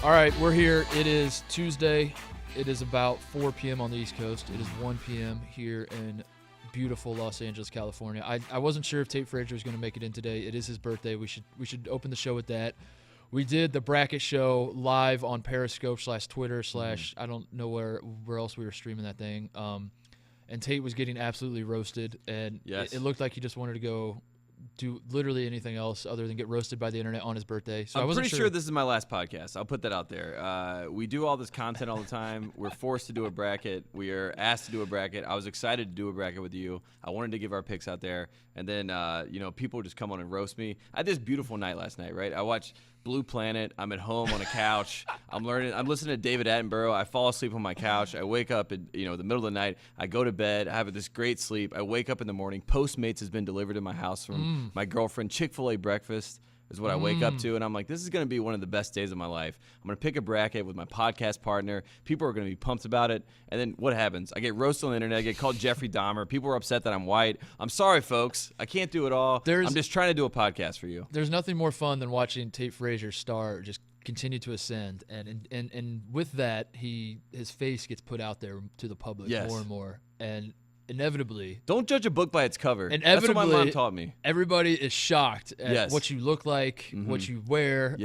All right, we're here. It is Tuesday. It is about 4 p.m. on the East Coast. It is 1 p.m. here in beautiful Los Angeles, California. I wasn't sure if Tate Frazier was going to make it in today. It is his birthday. We should open the show with that. We did the bracket show live on Periscope /Twitter / I don't know where else we were streaming that thing. And Tate was getting absolutely roasted, and it looked like he just wanted to go do literally anything else other than get roasted by the internet on his birthday. So I'm pretty sure this is my last podcast. I'll put that out there. We do all this content all the time. We're forced to do a bracket. We are asked to do a bracket. I was excited to do a bracket with you. I wanted to give our picks out there. And then, people just come on and roast me. I had this beautiful night last night, right? I watched Blue Planet. I'm at home on a couch. I'm listening to David Attenborough. I fall asleep on my couch. I wake up in the middle of the night. I go to bed. I have this great sleep. I wake up in the morning. Postmates has been delivered to my house from my girlfriend. Chick-fil-A breakfast is what I wake up to, and I'm like, this is going to be one of the best days of my life. I'm going to pick a bracket with my podcast partner. People are going to be pumped about it, and then what happens? I get roasted on the internet. I get called Jeffrey Dahmer. People are upset that I'm white. I'm sorry, folks. I can't do it all. I'm just trying to do a podcast for you. There's nothing more fun than watching Tate Frazier's star just continue to ascend, and with that, his face gets put out there to the public more and more, and inevitably, don't judge a book by its cover. Inevitably, that's what my mom taught me. Everybody is shocked at what you look like, what you wear,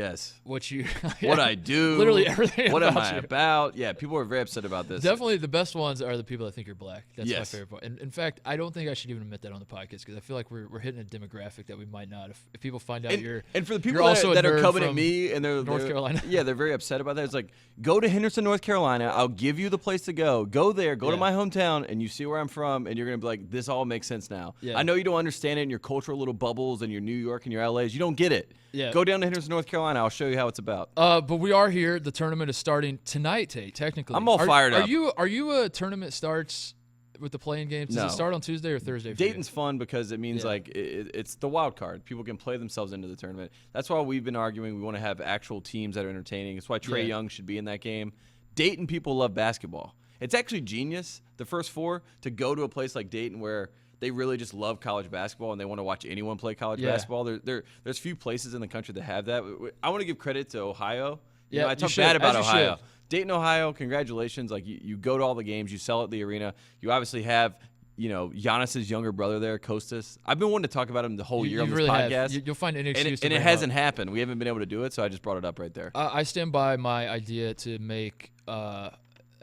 what I do, literally everything. What about am I about? Yeah, people are very upset about this. Definitely, the best ones are the people that think you're black. That's my favorite part. And in fact, I don't think I should even admit that on the podcast because I feel like we're hitting a demographic that we might not. If people find out and for the people that are coming at me and they're North Carolina, they're very upset about that. It's like, go to Henderson, North Carolina. I'll give you the place to go. Go there. Go to my hometown, and you see where I'm from. And you're going to be like, this all makes sense now. Yeah. I know you don't understand it in your cultural little bubbles and your New York and your LAs. You don't get it. Yeah. Go down to Henderson, North Carolina. I'll show you how it's about. But we are here. The tournament is starting tonight, Tate, technically. I'm all fired up. Are you a tournament starts with the playing games? Does it start on Tuesday or Thursday? Dayton's fun because it means it's the wild card. People can play themselves into the tournament. That's why we've been arguing we want to have actual teams that are entertaining. It's why Trae Young should be in that game. Dayton people love basketball. It's actually genius, the first four, to go to a place like Dayton where they really just love college basketball and they want to watch anyone play college basketball. There's few places in the country that have that. I want to give credit to Ohio. I talk bad about Ohio. Dayton, Ohio, congratulations. Like you go to all the games, you sell at the arena. You obviously have Giannis's younger brother there, Kostas. I've been wanting to talk about him the whole year on this podcast. You'll find any excuse and it hasn't happened. We haven't been able to do it, so I just brought it up right there. I stand by my idea to make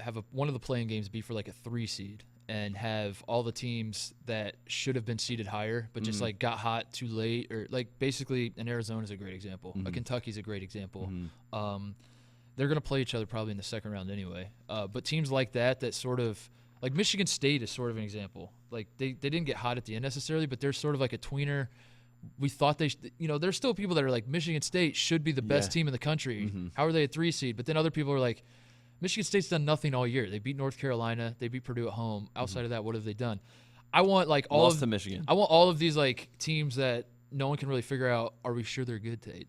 have one of the playing games be for like a 3 seed and have all the teams that should have been seeded higher but just like got hot too late, or like basically an Arizona is a great example. Kentucky's a great example. They're going to play each other probably in the second round anyway. But teams like that sort of like Michigan State is sort of an example. Like they didn't get hot at the end necessarily, but they're sort of like a tweener. We thought there's still people that are like Michigan State should be the best team in the country. How are they a 3 seed? But then other people are like, Michigan State's done nothing all year. They beat North Carolina. They beat Purdue at home. Outside of that, what have they done? I want like lost to Michigan. I want all of these like teams that no one can really figure out. Are we sure they're good, Tate?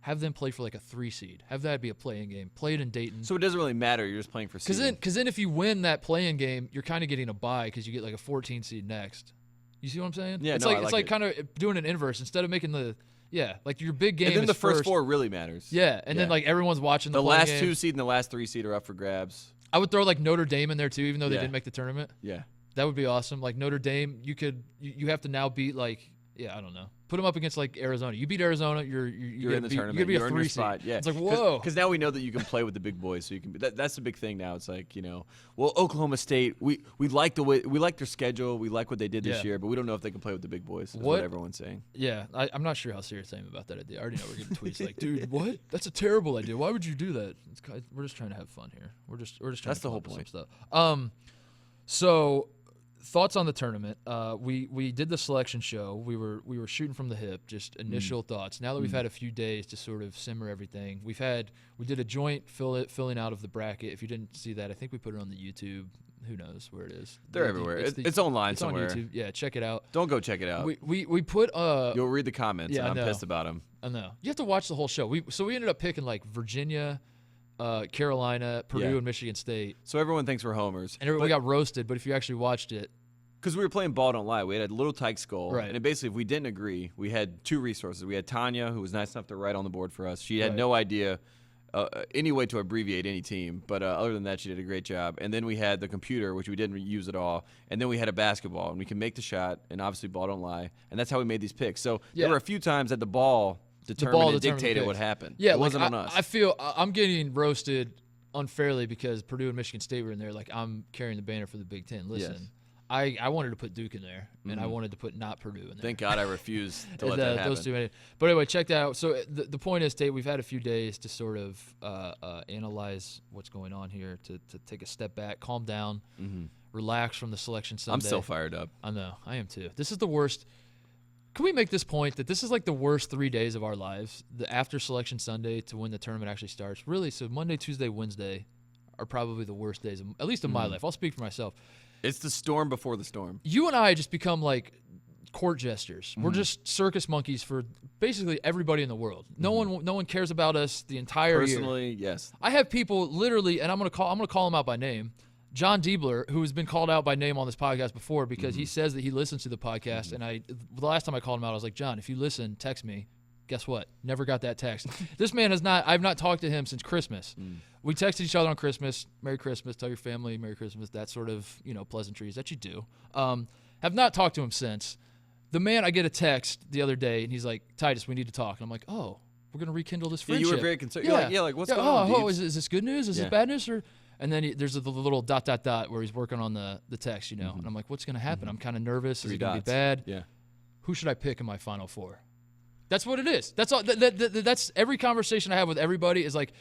Have them play for like a 3 seed. Have that be a playing game. Play it in Dayton. So it doesn't really matter. You're just playing for seed. Because then if you win that playing game, you're kind of getting a bye because you get like a 14 seed next. You see what I'm saying? Yeah, it's like kind of doing an inverse instead of making the. Yeah, like your big game. And then the first 4 really matters. Yeah, and then like everyone's watching the last game. 2 seed and the last 3 seed are up for grabs. I would throw like Notre Dame in there too, even though they didn't make the tournament. Yeah, that would be awesome. Like Notre Dame, you have to now beat like I don't know. Put them up against like Arizona. You beat Arizona, you're in the tournament. You're gonna be a 3 seed. Yeah, it's like whoa. Because now we know that you can play with the big boys, so you can. That's the big thing now. It's like well, Oklahoma State, we like their schedule, we like what they did this year, but we don't know if they can play with the big boys. Is what everyone's saying. Yeah, I'm not sure how serious I am about that idea. I already know we're getting tweets like, dude, what? That's a terrible idea. Why would you do that? We're just trying to have fun here. We're just trying. That's to the whole point. Stuff. So. Thoughts on the tournament? We did the selection show. We were shooting from the hip, just initial thoughts. Now that we've had a few days to sort of simmer everything, we did a joint filling out of the bracket. If you didn't see that, I think we put it on the YouTube. Who knows where it is? They're everywhere. It's online somewhere. On YouTube. Yeah, check it out. Don't go check it out. We put You'll read the comments. Yeah, and I'm pissed about them. I know. You have to watch the whole show. We ended up picking like Virginia, Carolina, Purdue, and Michigan State. So everyone thinks we're homers. And we got roasted, but if you actually watched it. Because we were playing Ball Don't Lie. We had a little Tyke skull. Right. And basically, if we didn't agree, we had 2 resources. We had Tanya, who was nice enough to write on the board for us. She had no idea any way to abbreviate any team. But other than that, she did a great job. And then we had the computer, which we didn't use at all. And then we had a basketball, and we can make the shot, and obviously ball don't lie. And that's how we made these picks. So there were a few times that the ball determined and dictated what happened. Yeah, it wasn't on us. I feel I'm getting roasted unfairly because Purdue and Michigan State were in there. Like, I'm carrying the banner for the Big Ten. Listen. Yes. I wanted to put Duke in there, and I wanted to put not Purdue in there. Thank God I refused to let that happen. Those two. But anyway, check that out. So the point is, Tate, we've had a few days to sort of analyze what's going on here, to take a step back, calm down, relax from the selection Sunday. I'm still fired up. I know. I am too. This is the worst. Can we make this point that this is like the worst 3 days of our lives, the after selection Sunday to when the tournament actually starts? Really, so Monday, Tuesday, Wednesday are probably the worst days, at least in my life. I'll speak for myself. It's the storm before the storm. You and I just become like court jesters. We're just circus monkeys for basically everybody in the world. No one cares about us the entire year. Personally, yes. I have people literally, and I'm gonna call him out by name. John Diebler, who has been called out by name on this podcast before because he says that he listens to the podcast. And the last time I called him out, I was like, John, if you listen, text me. Guess what? Never got that text. This man I've not talked to him since Christmas. We texted each other on Christmas, Merry Christmas, tell your family Merry Christmas, that sort of, pleasantries that you do. Have not talked to him since. The man, I get a text the other day, and he's like, Titus, we need to talk. And I'm like, oh, we're going to rekindle this friendship. You were very concerned. You're like, what's going on, oh, is this good news? Is this bad news? And then there's the little ... where he's working on the text, And I'm like, what's going to happen? I'm kind of nervous. Is it going to be bad? Yeah. Who should I pick in my Final Four? That's what it is. That's all. That's every conversation I have with everybody is like,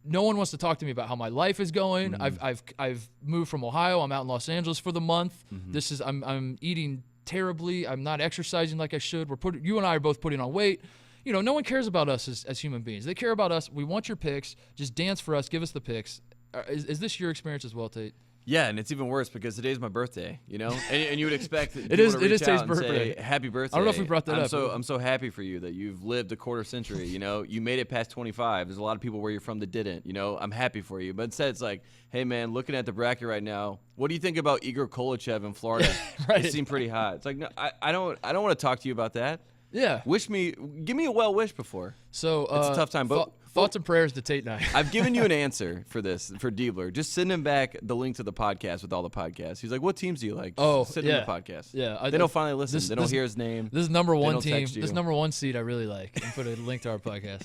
no one wants to talk to me about how my life is going. I've moved from Ohio. I'm out in Los Angeles for the month. I'm eating terribly. I'm not exercising like I should. You and I are both putting on weight. No one cares about us as human beings. They care about us. We want your picks. Just dance for us. Give us the picks. Is this your experience as well, Tate? Yeah, and it's even worse because today's my birthday, and you would expect it is Tate's birthday. Say, happy birthday. I don't know if we brought that up. I'm so happy for you that you've lived a quarter century. You made it past 25. There's a lot of people where you're from that didn't. I'm happy for you. But instead, it's like, hey man, looking at the bracket right now, what do you think about Igor Kolochev in Florida? Right. It seemed pretty hot. It's like, no, I don't want to talk to you about that. Yeah. Give me a well wish before. So it's a tough time, but. Thoughts and prayers to Tate and I. I've given you an answer for Diebler. Just send him back the link to the podcast with all the podcasts. He's like, what teams do you like? Send him the podcast. Yeah. They don't finally listen. They don't hear his name. This is number one team. This number one seed I really like. And put a link to our podcast.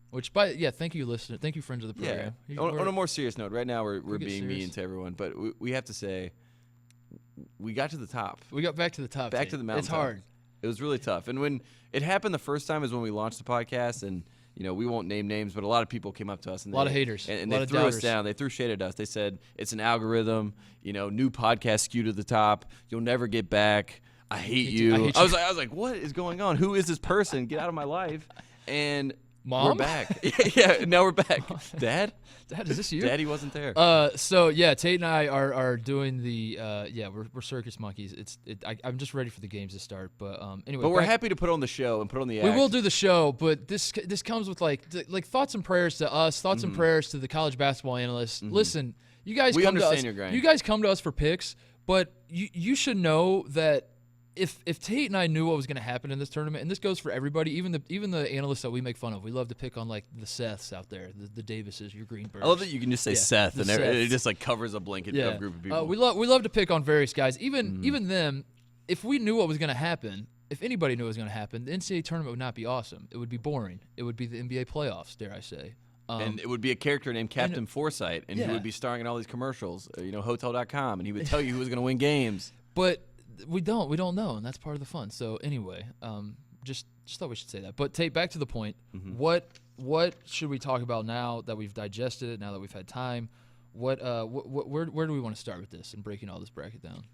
Which, thank you, listener. Thank you, friends of the program. Yeah. On a more serious note, right now we're being mean to everyone, but we have to say we got to the top. We got back to the top. Back to the mountain. It's hard. It was really tough. And when it happened the first time is when we launched the podcast, and we won't name names, but a lot of people came up to us. And a lot of haters. And they threw us down. They threw shade at us. They said, it's an algorithm, new podcast skew to the top. You'll never get back. I hate you. I was like, what is going on? Who is this person? Get out of my life. And Mom? We're back. Yeah, now we're back. Dad, is this you? Daddy wasn't there. Tate and I are doing the we're circus monkeys. I'm just ready for the games to start. But anyway. But we're happy to put on the show and put on the act. We will do the show, but this comes with like thoughts and prayers to us, thoughts and prayers to the college basketball analysts. Listen, you guys come to us. You guys come to us for picks, but you should know that. If Tate and I knew what was going to happen in this tournament, and this goes for everybody, even the analysts that we make fun of, we love to pick on like the Seths out there, the Davises, your Greenbergs. I love that you can just say Seth, and it just like covers a blanket of a group of people. We love to pick on various guys. Even them, if we knew what was going to happen, if anybody knew what was going to happen, the NCAA tournament would not be awesome. It would be boring. It would be the NBA playoffs, dare I say. And it would be a character named Captain Forsythe, and he would be starring in all these commercials, Hotel.com, and he would tell you who was going to win games. But we don't know, and that's part of the fun. So anyway, just thought we should say that. But Tate, back to the point. What should we talk about now that we've digested it? Now that we've had time, where do we want to start with this and breaking all this bracket down?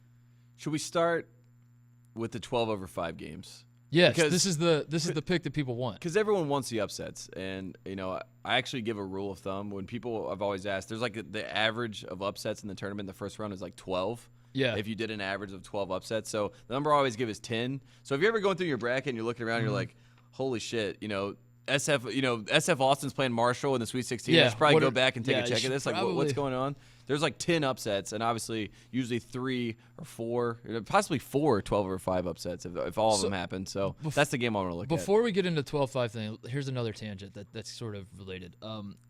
Should we start with the 12/5 games? Yes, because this is the pick that people want. Because everyone wants the upsets, and I actually give a rule of thumb when people I've always asked. There's like the average of upsets in the tournament in the first round is like 12. Yeah. If you did an average of 12 upsets. So the number I always give is 10. So if you're ever going through your bracket and you're looking around and you're like, holy shit, SF Austin's playing Marshall in the Sweet 16. I should probably go back and take a check of this. Like, what's going on? There's like 10 upsets, and obviously usually 3 or 4, possibly 4 12-over-5 upsets if all of them happen. So that's the game I want to look at. Before we get into 12-5 thing, here's another tangent that's sort of related.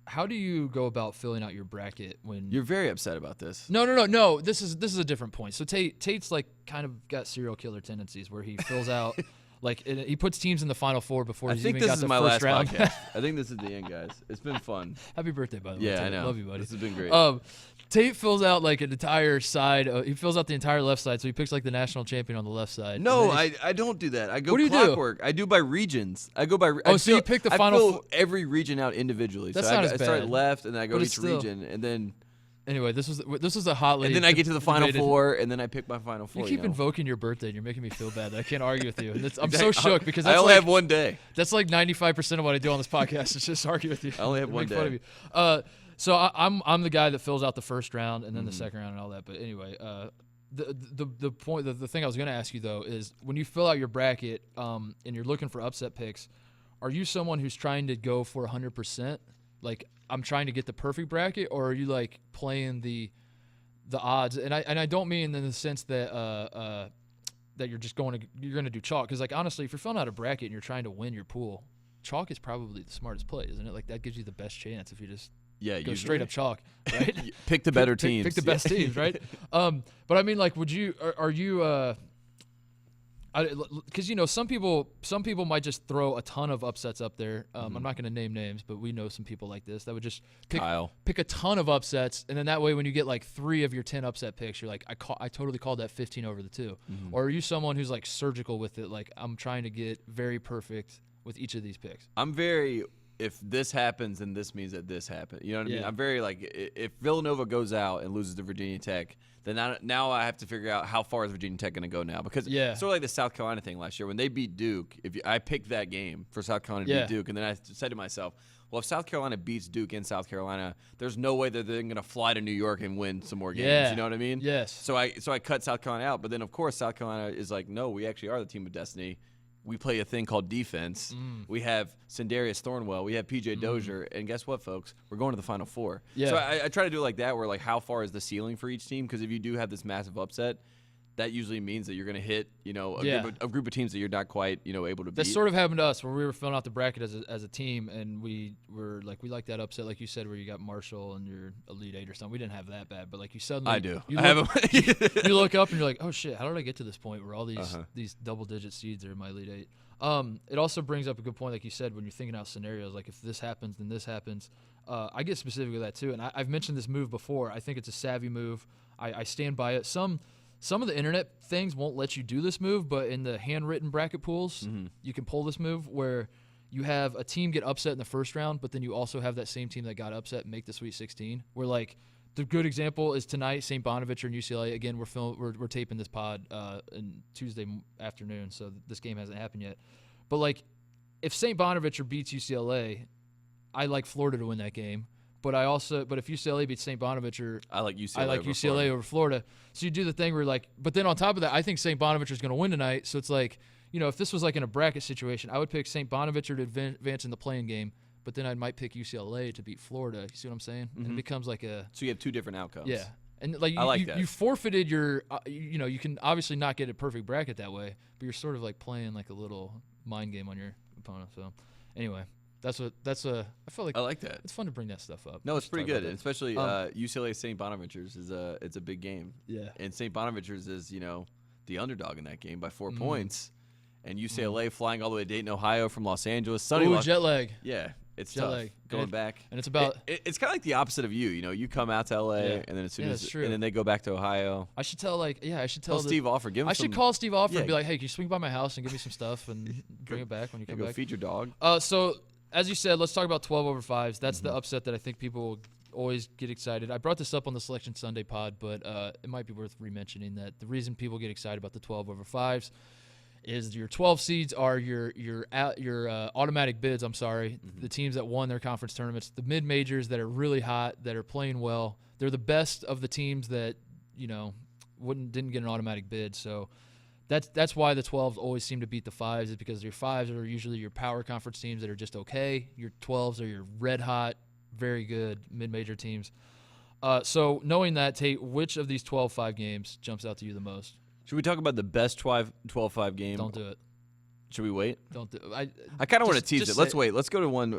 How do you go about filling out your bracket when you're very upset about this? No. This is a different point. So Tate's like kind of got serial killer tendencies where he fills out. Like, he puts teams in the Final Four before he's even got the first round. I think this is my last podcast. I think this is the end, guys. It's been fun. Happy birthday, by the way. Yeah, Tate. I know. Love you, buddy. This has been great. Tate fills out like an entire side. He fills out the entire left side, so he picks like the national champion on the left side. No, I don't do that. I go what do you clockwork. do? I do by regions. I go by. So you pick the Final Four. I Four. fill every region out individually. That's so not I as bad. start left, and then I go But to it's each still- region, and then. Anyway, this was a hotly. And then I get to the Final debated. Four, and then I pick my Final Four. You keep invoking your birthday, and you're making me feel bad that I can't argue with you. And I'm Exactly. so shook because I that's only like, have one day. That's like 95% of what I do on this podcast. Is just argue with you. I only have and one make day. fun of you. So I'm the guy that fills out the first round and then the second round and all that. But anyway, the point, the thing I was going to ask you though is when you fill out your bracket and you're looking for upset picks, are you someone who's trying to go for 100%? Like I'm trying to get the perfect bracket, or are you like playing the odds? And I don't mean in the sense that that you're just going to do chalk, because like honestly, if you're filling out a bracket and you're trying to win your pool, chalk is probably the smartest play, isn't it? Like that gives you the best chance if you just go straight up chalk, right? Pick the better teams. Pick the best teams, right? But I mean, like, would you? Are you? Because some people might just throw a ton of upsets up there. I'm not going to name names, but we know some people like this that would just pick a ton of upsets, and then that way when you get like 3 of your 10 upset picks, you're like, I totally called that 15 over the 2. Or are you someone who's like surgical with it? Like I'm trying to get very perfect with each of these picks. I'm very. If this happens, then this means that this happened. You know what I mean? I'm very like, if Villanova goes out and loses to Virginia Tech, then now I have to figure out how far is Virginia Tech going to go now. Because sort of like the South Carolina thing last year when they beat Duke. I picked that game for South Carolina to beat Duke, and then I said to myself, well, if South Carolina beats Duke in South Carolina, there's no way that they're going to fly to New York and win some more games. Yeah. You know what I mean? Yes. So I cut South Carolina out, but then of course South Carolina is like, no, we actually are the team of destiny. We play a thing called defense. We have Sindarius Thornwell. We have PJ Dozier. And guess what, folks? We're going to the Final Four. Yeah. So I try to do it like that, where like how far is the ceiling for each team? Because if you do have this massive upset, that usually means that you're going to hit, a group of teams that you're not quite, able to beat. That sort of happened to us when we were filling out the bracket as a team, and we were like, we like that upset, like you said, where you got Marshall and your Elite Eight or something. We didn't have that bad, but like you suddenly, I do. You look up and you're like, oh shit, how did I get to this point where all these double-digit seeds are in my Elite Eight? It also brings up a good point, like you said, when you're thinking out scenarios, like if this happens, then this happens. I get specific with that too, and I've mentioned this move before. I think it's a savvy move. I stand by it. Some of the internet things won't let you do this move, but in the handwritten bracket pools, you can pull this move where you have a team get upset in the first round, but then you also have that same team that got upset make the Sweet 16. Where like the good example is tonight, St. Bonaventure and UCLA. Again, we're taping this pod in Tuesday afternoon, so this game hasn't happened yet. But like, if St. Bonaventure beats UCLA, I like Florida to win that game. But if UCLA beats St. Bonaventure, I like UCLA over Florida. So you do the thing where like, but then on top of that, I think St. Bonaventure is going to win tonight. So it's like, if this was like in a bracket situation, I would pick St. Bonaventure to advance in the playing game, but then I might pick UCLA to beat Florida. You see what I'm saying? And it becomes like a. So you have 2 different outcomes. Yeah. And like you forfeited your, you can obviously not get a perfect bracket that way, but you're sort of like playing like a little mind game on your opponent. So anyway. I feel like I like that. It's fun to bring that stuff up. No, it's pretty good, and especially UCLA St. Bonaventure's it's a big game. Yeah. And St. Bonaventure's is the underdog in that game by 4 points, and UCLA flying all the way to Dayton, Ohio from Los Angeles. Sunny jet lag. Yeah, it's jet tough lag. going back. And it's about it's kind of like the opposite of you. You come out to LA, and then as soon as true. and then they go back to Ohio. I should tell Steve Offer. Give him. I should call Steve Offer and be like, hey, can you swing by my house and give me some stuff and bring it back when you come back? Go feed your dog. So. As you said, let's talk about 12 over 5s. That's the upset that I think people always get excited. I brought this up on the Selection Sunday pod, but it might be worth re-mentioning that the reason people get excited about the 12 over 5s is your 12 seeds are your automatic bids. The teams that won their conference tournaments, the mid-majors that are really hot, that are playing well. They're the best of the teams that didn't get an automatic bid. So That's why the 12s always seem to beat the 5s, is because your 5s are usually your power conference teams that are just okay. Your 12s are your red hot, very good mid-major teams. So knowing that, Tate, which of these 12-5 games jumps out to you the most? Should we talk about the best 12-5 game? Don't do it. Should we wait? Don't do it. I kind of want to tease it. Let's wait. Let's go to one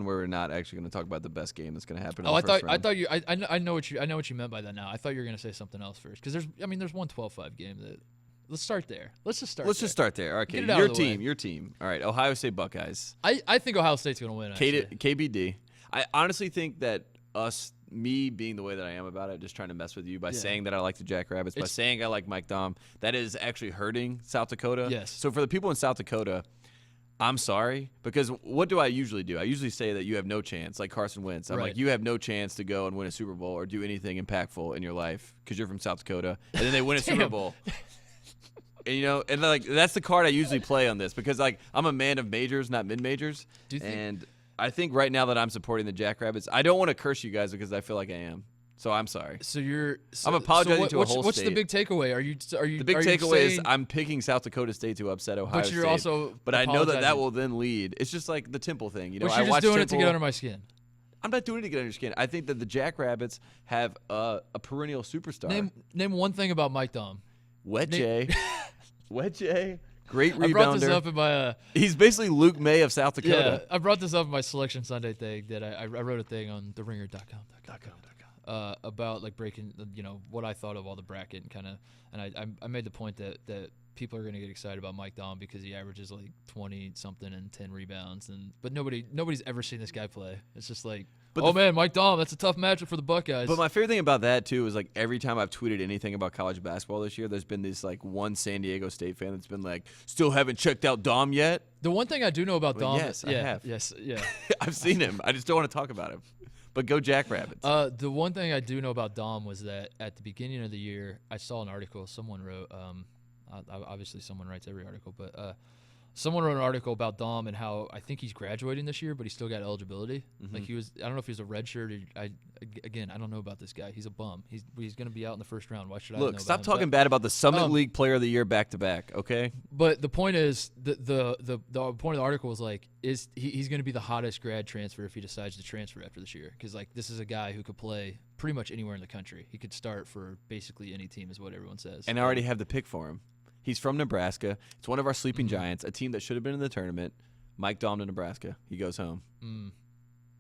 where we're not actually going to talk about the best game that's going to happen. Oh, I thought you. I know what you meant by that now. I thought you were going to say something else first, because there's one 12-5 game that. Let's start there. Let's just start there. Okay, your team. All right, Ohio State Buckeyes. I think Ohio State's going to win. KBD. I honestly think that me being the way that I am about it, just trying to mess with you by saying that I like the Jackrabbits, by saying I like Mike Dom, that is actually hurting South Dakota. Yes. So for the people in South Dakota, I'm sorry, because what do I usually do? I usually say that you have no chance, like Carson Wentz. I'm like, you have no chance to go and win a Super Bowl or do anything impactful in your life because you're from South Dakota. And then they win a Super Bowl. And, and like that's the card I usually play on this, because like I'm a man of majors, not mid-majors. And I think right now that I'm supporting the Jackrabbits, I don't want to curse you guys because I feel like I am. So I'm sorry. I'm apologizing to a whole what's state. the big takeaway? Are you the big takeaway is I'm picking South Dakota State to upset Ohio State. But you're also But I know that will then lead. It's just like the Temple thing. But you're just doing it to get under my skin. I'm not doing it to get under your skin. I think that the Jackrabbits have a perennial superstar. Name one thing about Mike Dom. Wet J. Wet J. Great rebounder. I brought this up in my. He's basically Luke May of South Dakota. Yeah, I brought this up in my Selection Sunday thing that I wrote a thing on theringer.com about like breaking what I thought of all the bracket and I made the point that people are going to get excited about Mike Dom because he averages like 20 something and 10 rebounds, but nobody's ever seen this guy play. It's just like. Man, Mike Dom, that's a tough matchup for the Buckeyes. But my favorite thing about that, too, is like every time I've tweeted anything about college basketball this year, there's been this like one San Diego State fan that's been like, still haven't checked out Dom yet. The one thing I do know about Dom yes, I have. Yes, yeah. I've seen him. I just don't want to talk about him. But go Jackrabbits. The one thing I do know about Dom was that at the beginning of the year, I saw an article someone wrote. Obviously, someone writes every article, but someone wrote an article about Dom and how I think he's graduating this year, but he still got eligibility. Mm-hmm. Like I don't know if he was a redshirt. I don't know about this guy. He's a bum. He's going to be out in the first round. Why should I know about him? Stop talking bad about the Summit League Player of the Year back to back, okay? But the point is, the point of the article was like, he's going to be the hottest grad transfer if he decides to transfer after this year, because like this is a guy who could play pretty much anywhere in the country. He could start for basically any team, is what everyone says. And I already have the pick for him. He's from Nebraska. It's one of our sleeping giants, a team that should have been in the tournament. Mike Dom to Nebraska. He goes home.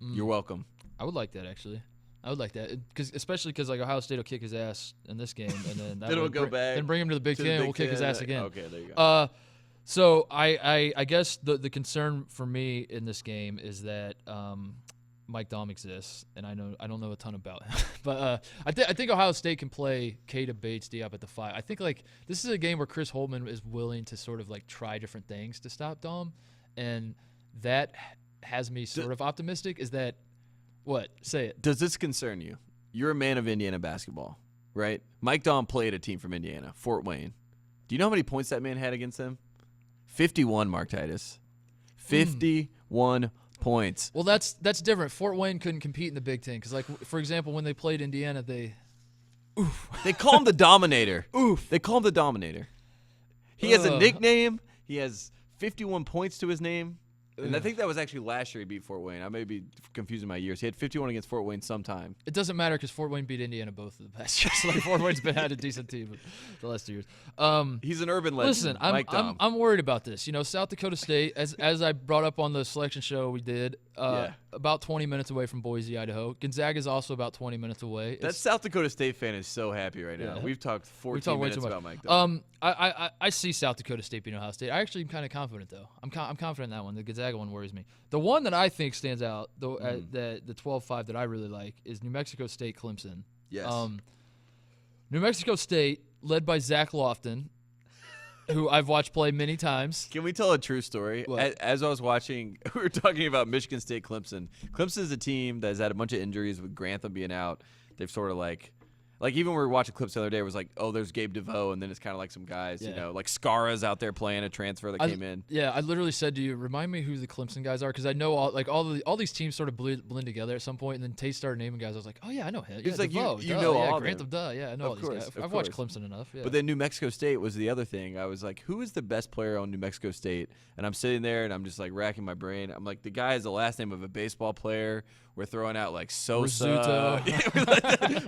You're welcome. I would like that, actually. I would like that, especially because like Ohio State will kick his ass in this game, and then then we'll go back. Then bring him to the Big Ten. We'll kick his ass again. Okay, there you go. So I guess the concern for me in this game is that Mike Dom exists, and I don't know a ton about him, but I think Ohio State can play Keita Bates Diop at the 5. I think like this is a game where Chris Holtmann is willing to sort of like try different things to stop Dom, and that has me sort of optimistic. Is that what? Say it. Does this concern you? You're a man of Indiana basketball, right? Mike Dom played a team from Indiana, Fort Wayne. Do you know how many points that man had against them? 51, Mark Titus. 51 points. Well, that's different. Fort Wayne couldn't compete in the Big Ten because, like, for example, when they played Indiana, they call him the Dominator. They call him the Dominator. He has a nickname. He has 51 points to his name. And I think that was actually last year he beat Fort Wayne. I may be confusing my years. He had 51 against Fort Wayne sometime. It doesn't matter because Fort Wayne beat Indiana both of the past years. Like Fort Wayne's had a decent team the last 2 years. He's an urban legend. Listen, I'm worried about this. You know, South Dakota State, as I brought up on the selection show we did, about 20 minutes away from Boise, Idaho. Gonzaga is also about 20 minutes away. That South Dakota State fan is so happy right now. We've talked 14 minutes about Mike. I see South Dakota State beating Ohio State. I actually am kind of confident though. I'm confident in that one. The Gonzaga one worries me. The one that I think stands out, the 12-5 that I really like, is New Mexico State Clemson. Yes. New Mexico State, led by Zach Lofton, who I've watched play many times. Can we tell a true story? As I was watching, we were talking about Michigan State Clemson. Clemson is a team that has had a bunch of injuries with Grantham being out. They've sort of like, Like, even when we were watching clips the other day, it was like, oh, there's Gabe DeVoe, and then it's kind of like some guys, you know, like Skara's out there playing a transfer that came in. Yeah, I literally said to you, remind me who the Clemson guys are, because I know all these teams sort of blend together at some point, and then Tate started naming guys. I was like, oh yeah, I know him. Yeah, like DeVoe, you know all Grant of them. I know all these guys. I've watched Clemson enough. Yeah. But then New Mexico State was the other thing. I was like, who is the best player on New Mexico State? And I'm sitting there and I'm just like racking my brain. I'm like, the guy has the last name of a baseball player. We're throwing out like Sosa,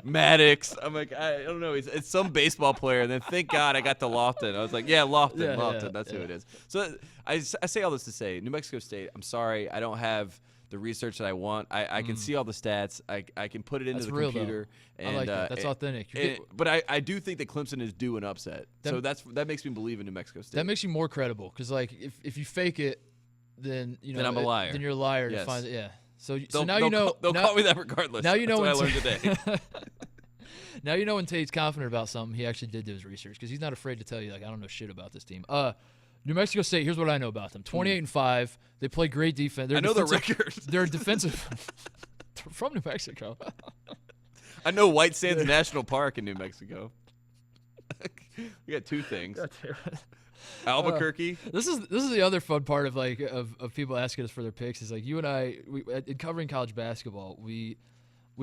Maddox. I'm like, I don't know. It's some baseball player. And then thank God I got to Lofton. I was like, yeah, Lofton. That's who it is. So I say all this to say, New Mexico State, I'm sorry. I don't have the research that I want. I can see all the stats. I can put it into the computer. And, I like that. That's authentic. But I do think that Clemson is due an upset. So that makes me believe in New Mexico State. That makes you more credible, because like if you fake it, then then I'm a liar. Then you're a liar. Yes. To find it. Yeah. So now you know. They'll call me that regardless. Now you know. That's what I learned today. Now you know when Tate's confident about something, he actually did do his research, because he's not afraid to tell you, like, I don't know shit about this team. New Mexico State, here's what I know about them. 28-5. They play great defense. I know the record. They're defensive. They're from New Mexico. I know White Sands National Park in New Mexico. We got two things. Albuquerque. This is the other fun part of of people asking us for their picks, is like, you and I, in covering college basketball, we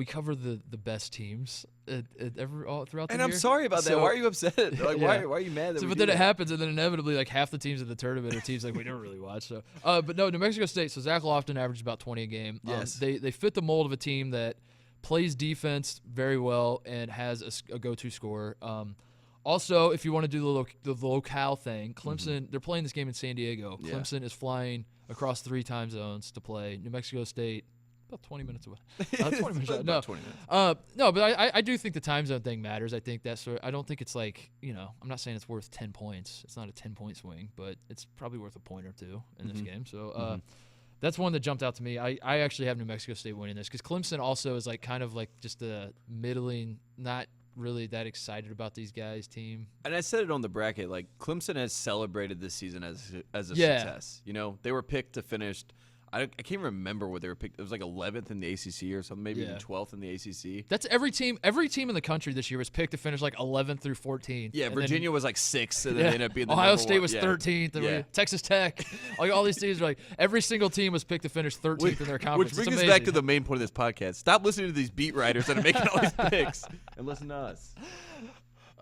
cover the best teams throughout the year. And I'm sorry about that. Why are you upset? Like, why are you mad? But then it happens, and then inevitably, like, half the teams in the tournament are teams like we never really watch. So, but no, New Mexico State. So Zach Lofton averaged about 20 a game. Yes. They fit the mold of a team that plays defense very well and has a go-to scorer. Also, if you want to do the locale thing, Clemson, they're playing this game in San Diego. Yeah. Clemson is flying across 3 time zones to play. New Mexico State, about 20 minutes away. 20 minutes. About 20 minutes. No, but I do think the time zone thing matters. I think I don't think it's like, I'm not saying it's worth 10 points. It's not a 10-point swing, but it's probably worth a point or two in this game. So that's one that jumped out to me. I actually have New Mexico State winning this, because Clemson also is like kind of like just a middling, not really that excited about these guys team. And I said it on the bracket, like, Clemson has celebrated this season as a success. You know, they were picked to finish. I can't remember what they were picked. It was like 11th in the ACC or something, maybe even 12th in the ACC. That's every team. Every team in the country this year was picked to finish like 11th through 14th. Yeah, Virginia was like 6th, and then they ended up being the Ohio number State one. was 13th. Texas Tech. All these teams are like, every single team was picked to finish 13th in their conference. Which brings us back to the main point of this podcast. Stop listening to these beat writers that are making all these picks and listen to us.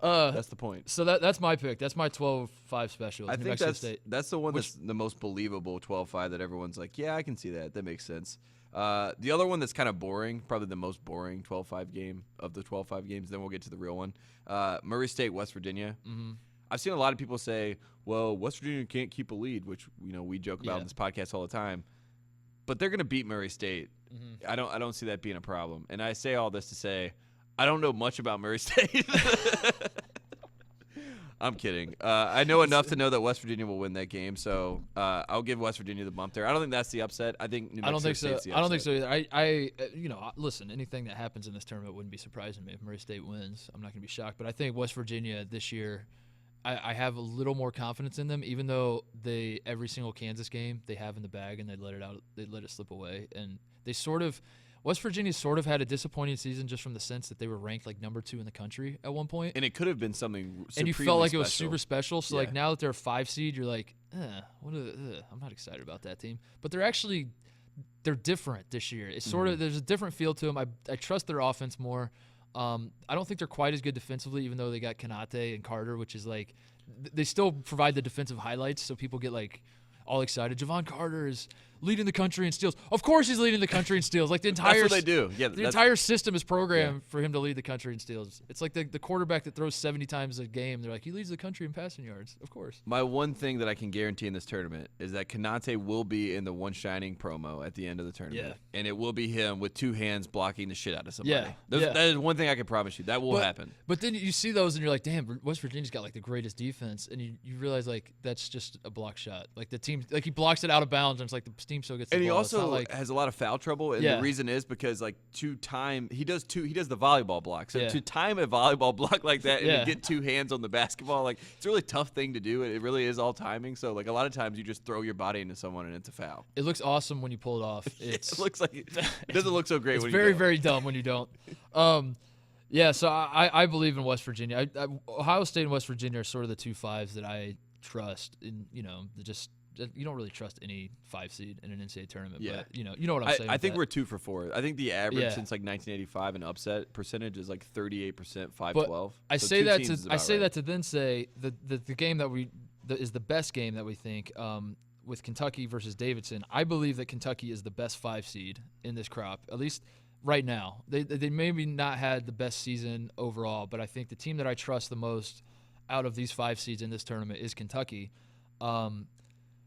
That's the point. So that's my pick. That's my 12-5 special. I think that's the one that's the most believable 12-5 that everyone's like, yeah, I can see that. That makes sense. The other one that's kind of boring, probably the most boring 12-5 game of the 12-5 games, then we'll get to the real one. Murray State, West Virginia. I've seen a lot of people say, well, West Virginia can't keep a lead, which we joke about in this podcast all the time. But they're going to beat Murray State. I don't see that being a problem. And I say all this to say, I don't know much about Murray State. I'm kidding. I know enough to know that West Virginia will win that game, so I'll give West Virginia the bump there. I don't think that's the upset. I think New Mexico State's the upset. I don't think so either. Listen, anything that happens in this tournament wouldn't be surprising me. If Murray State wins, I'm not going to be shocked. But I think West Virginia this year, I have a little more confidence in them, even though every single Kansas game they have in the bag, and they let it slip away, and West Virginia sort of had a disappointing season just from the sense that they were ranked like number 2 in the country at one point. And it could have been something and you felt like it was super special. So like now that they're a 5 seed, you're like, I'm not excited about that team. But they're different this year. It's sort of, there's a different feel to them. I trust their offense more. I don't think they're quite as good defensively, even though they got Tate and Carter, which is like, they still provide the defensive highlights. So people get like all excited. Javon Carter is leading the country in steals. Of course he's leading the country in steals. Like the entire That's what they do. Yeah, the entire system is programmed for him to lead the country in steals. It's like the quarterback that throws 70 times a game. They're like, he leads the country in passing yards. Of course. My one thing that I can guarantee in this tournament is that Tate will be in the One Shining promo at the end of the tournament. Yeah. And it will be him with 2 hands blocking the shit out of somebody. Yeah. That is one thing I can promise you. That will happen. But then you see those and you're like, damn, West Virginia's got like the greatest defense. And you realize like that's just a block shot. Like the team, like he blocks it out of bounds and it's like the team still gets the ball. He also has a lot of foul trouble, and the reason is because like he does the volleyball block. So to time a volleyball block like that and to get 2 hands on the basketball, like it's a really tough thing to do. It really is all timing. So like a lot of times you just throw your body into someone and it's a foul. It looks awesome when you pull it off. It looks like it doesn't look so great. It's when very you don't. very dumb when you don't. Yeah, so I believe in West Virginia. Ohio State and West Virginia are sort of the 2 5s that I trust. In you don't really trust any 5 seed in an NCAA tournament. Yeah. But you know what I'm saying. I think that. we're 2 for 4. I think the average since like 1985 in upset percentage is like 38%, 5-12. I say that to then say the game that is the best game that we think with Kentucky versus Davidson. I believe that Kentucky is the best 5 seed in this crop, at least right now. They maybe not had the best season overall, but I think the team that I trust the most out of these 5 seeds in this tournament is Kentucky.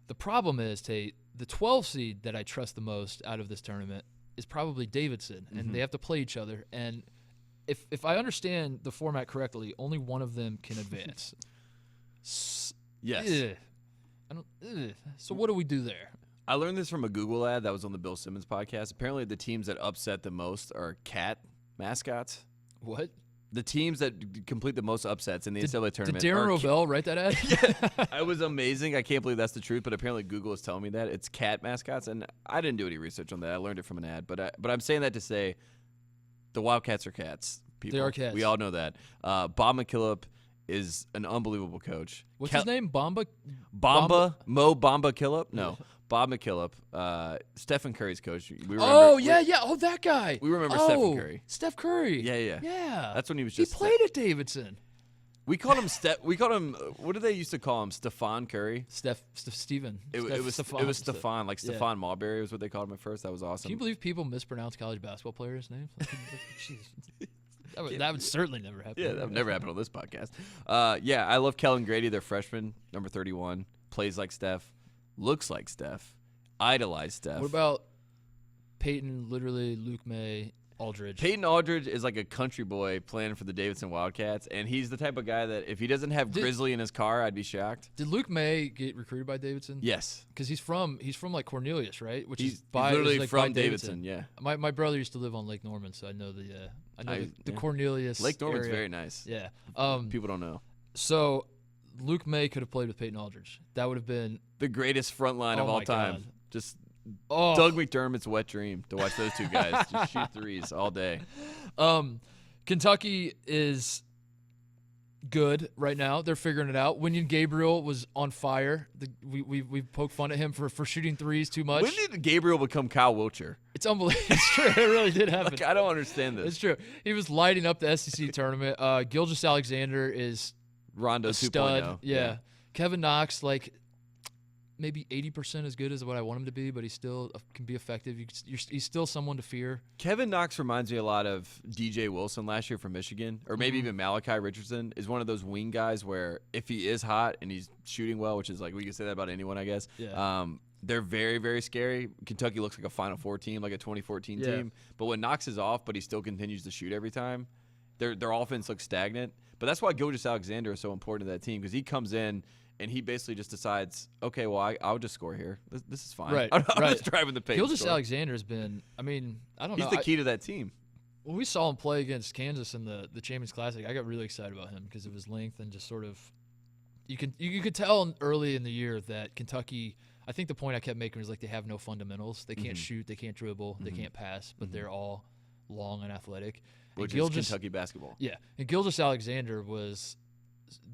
The problem is, Tate, the 12 seed that I trust the most out of this tournament is probably Davidson, and they have to play each other. And if I understand the format correctly, only one of them can advance. Yes. So what do we do there? I learned this from a Google ad that was on the Bill Simmons podcast. Apparently, the teams that upset the most are cat mascots. What? The teams that complete the most upsets in the NCAA tournament. Did Darren Rovell write that ad? Yeah, it was amazing. I can't believe that's the truth, but apparently Google is telling me that. It's cat mascots, and I didn't do any research on that. I learned it from an ad, but I'm saying that to say the Wildcats are cats. People. They are cats. We all know that. Bob McKillop is an unbelievable coach. What's his name? Mo Bamba Killop? No. Bob McKillop, Stephen Curry's coach. We remember, Oh, that guy. We remember Stephen Curry. Steph Curry. Yeah. That's when he was just. He played at Davidson. We called him. What did they used to call him? Stephon Curry. Steven. It was Stephon. Like Stephon Marbury was what they called him at first. That was awesome. Can you believe people mispronounce college basketball players' names? That would certainly never happen. Yeah, that would never happen on this podcast. I love Kellen Grady, their freshman, number 31. Plays like Steph. Looks like Steph. Idolized Steph. What about Peyton, literally Luke May, Aldridge? Peyton Aldridge is like a country boy playing for the Davidson Wildcats, and he's the type of guy that if he doesn't have Grizzly in his car, I'd be shocked. Did Luke May get recruited by Davidson? Yes. Because he's from like Cornelius, right? Which he's is literally like from Davidson. Yeah. My brother used to live on Lake Norman, so I know the Cornelius Lake Norman's area. very nice. Yeah. People don't know. So Luke May could have played with Peyton Aldridge. That would have been the greatest front line of all time. God. Just Doug McDermott's wet dream to watch those two guys just shoot threes all day. Kentucky is good right now. They're figuring it out. Wenyen Gabriel was on fire. We poked fun at him for shooting threes too much. When did Gabriel become Kyle Wiltjer? It's unbelievable. It's true. It really did happen. I don't understand this. It's true. He was lighting up the SEC tournament. Gilgeous-Alexander is Rondo 2.0. Yeah. Kevin Knox, like maybe 80% as good as what I want him to be, but he still can be effective. He's still someone to fear. Kevin Knox reminds me a lot of DJ Wilson last year from Michigan, or maybe even Malachi Richardson is one of those wing guys where if he is hot and he's shooting well, which is like we can say that about anyone, I guess. Yeah. They're very, very scary. Kentucky looks like a Final Four team, like a 2014 team. But when Knox is off, but he still continues to shoot every time, their offense looks stagnant. But that's why Gilgeous-Alexander is so important to that team, because he comes in and he basically just decides, okay, well, I'll just score here. This is fine. Right. I'm just driving the pace. Gilgeous-Alexander has been, I don't know. He's the key to that team. When we saw him play against Kansas in the Champions Classic, I got really excited about him because of his length and just sort of you could tell early in the year that Kentucky, I think the point I kept making was like they have no fundamentals. They can't shoot, they can't dribble, they can't pass, but they're all long and athletic. Which is Kentucky basketball. Yeah. And Gilgeous-Alexander was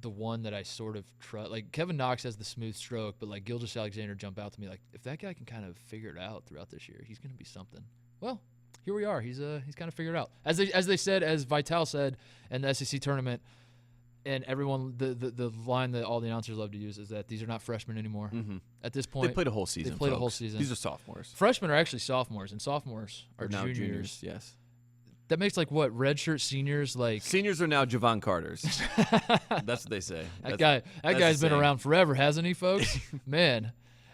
the one that I sort of trust. Like Kevin Knox has the smooth stroke, but like Gilgeous-Alexander jumped out to me like if that guy can kind of figure it out throughout this year, he's going to be something. Well, here we are. He's kind of figured it out. As Vitale said in the SEC tournament, and everyone the line that all the announcers love to use is that these are not freshmen anymore. At this point, they played a whole season. These are sophomores. Freshmen are actually sophomores, and sophomores are now juniors. Yes. That makes like what, redshirt seniors? Like seniors are now Javon Carters. That's what they say. That guy's been around forever, hasn't he, folks? Man,